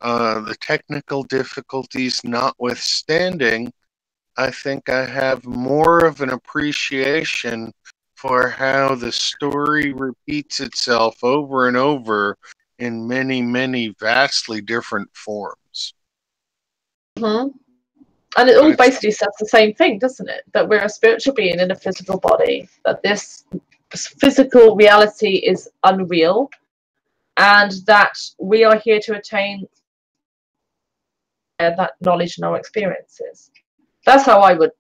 The technical difficulties notwithstanding, I think I have more of an appreciation for how the story repeats itself over and over in many, many vastly different forms. Mm-hmm. And it all basically says the same thing, doesn't it? That we're a spiritual being in a physical body, that this physical reality is unreal, and that we are here to attain that knowledge and our experiences. That's how I would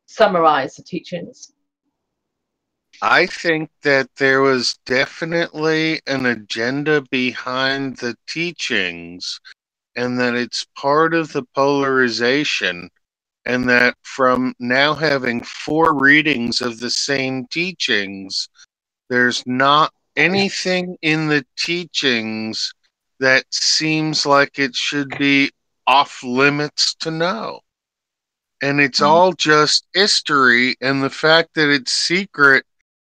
summarize the teachings. I think that there was definitely an agenda behind the teachings, and that it's part of the polarization, and that from now having 4 readings of the same teachings, there's not anything in the teachings that seems like it should be off limits to know. And it's all just history, and the fact that it's secret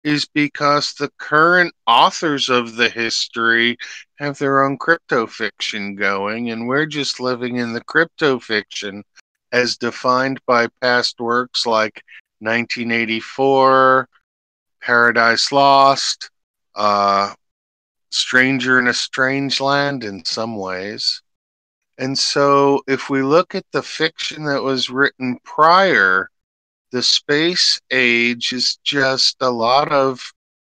is because the current authors of the history have their own crypto fiction going, and we're just living in the crypto fiction as defined by past works like 1984, Paradise Lost, Stranger in a Strange Land in some ways. And so if we look at the fiction that was written prior, the space age is just a lot of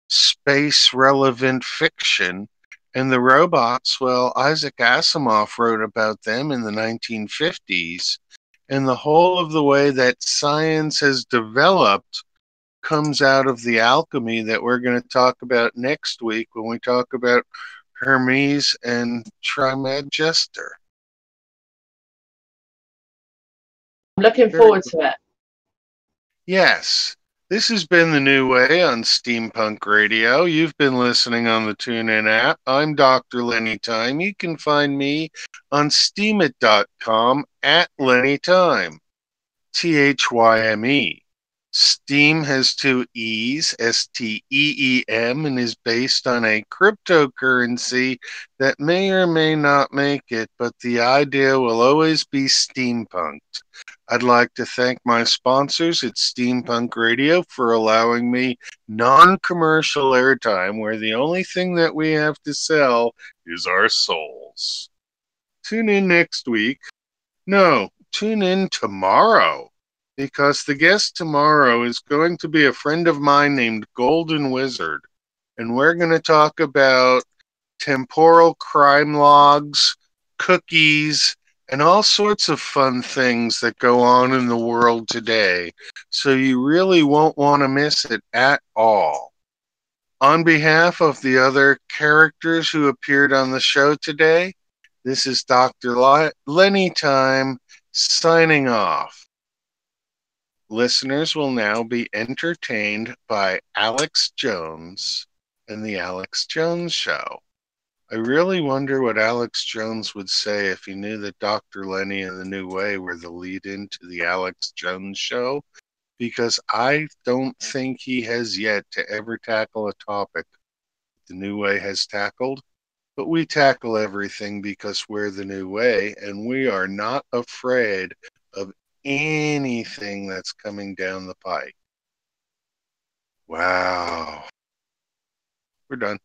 space-relevant fiction. And the robots, well, Isaac Asimov wrote about them in the 1950s. And the whole of the way that science has developed comes out of the alchemy that we're going to talk about next week when we talk about Hermes and Trismegistus. I'm looking Very forward good. to it. Yes, this has been The New Way on Steampunk Radio. You've been listening on the TuneIn app. I'm Dr. Lenny Time. You can find me on steamit.com at Lenny Time. THYME. Steam has two E's, STEEM, and is based on a cryptocurrency that may or may not make it, but the idea will always be steampunked. I'd like to thank my sponsors at Steampunk Radio for allowing me non-commercial airtime where the only thing that we have to sell is our souls. Tune in next week. No, tune in tomorrow, because the guest tomorrow is going to be a friend of mine named Golden Wizard, and we're going to talk about temporal crime logs, cookies, and all sorts of fun things that go on in the world today, so you really won't want to miss it at all. On behalf of the other characters who appeared on the show today, this is Dr. Lenny Time signing off. Listeners will now be entertained by Alex Jones and The Alex Jones Show. I really wonder what Alex Jones would say if he knew that Dr. Lenny and The New Way were the lead-in to The Alex Jones Show, because I don't think he has yet to ever tackle a topic The New Way has tackled. But we tackle everything because we're The New Way, and we are not afraid of anything that's coming down the pike. Wow. We're done.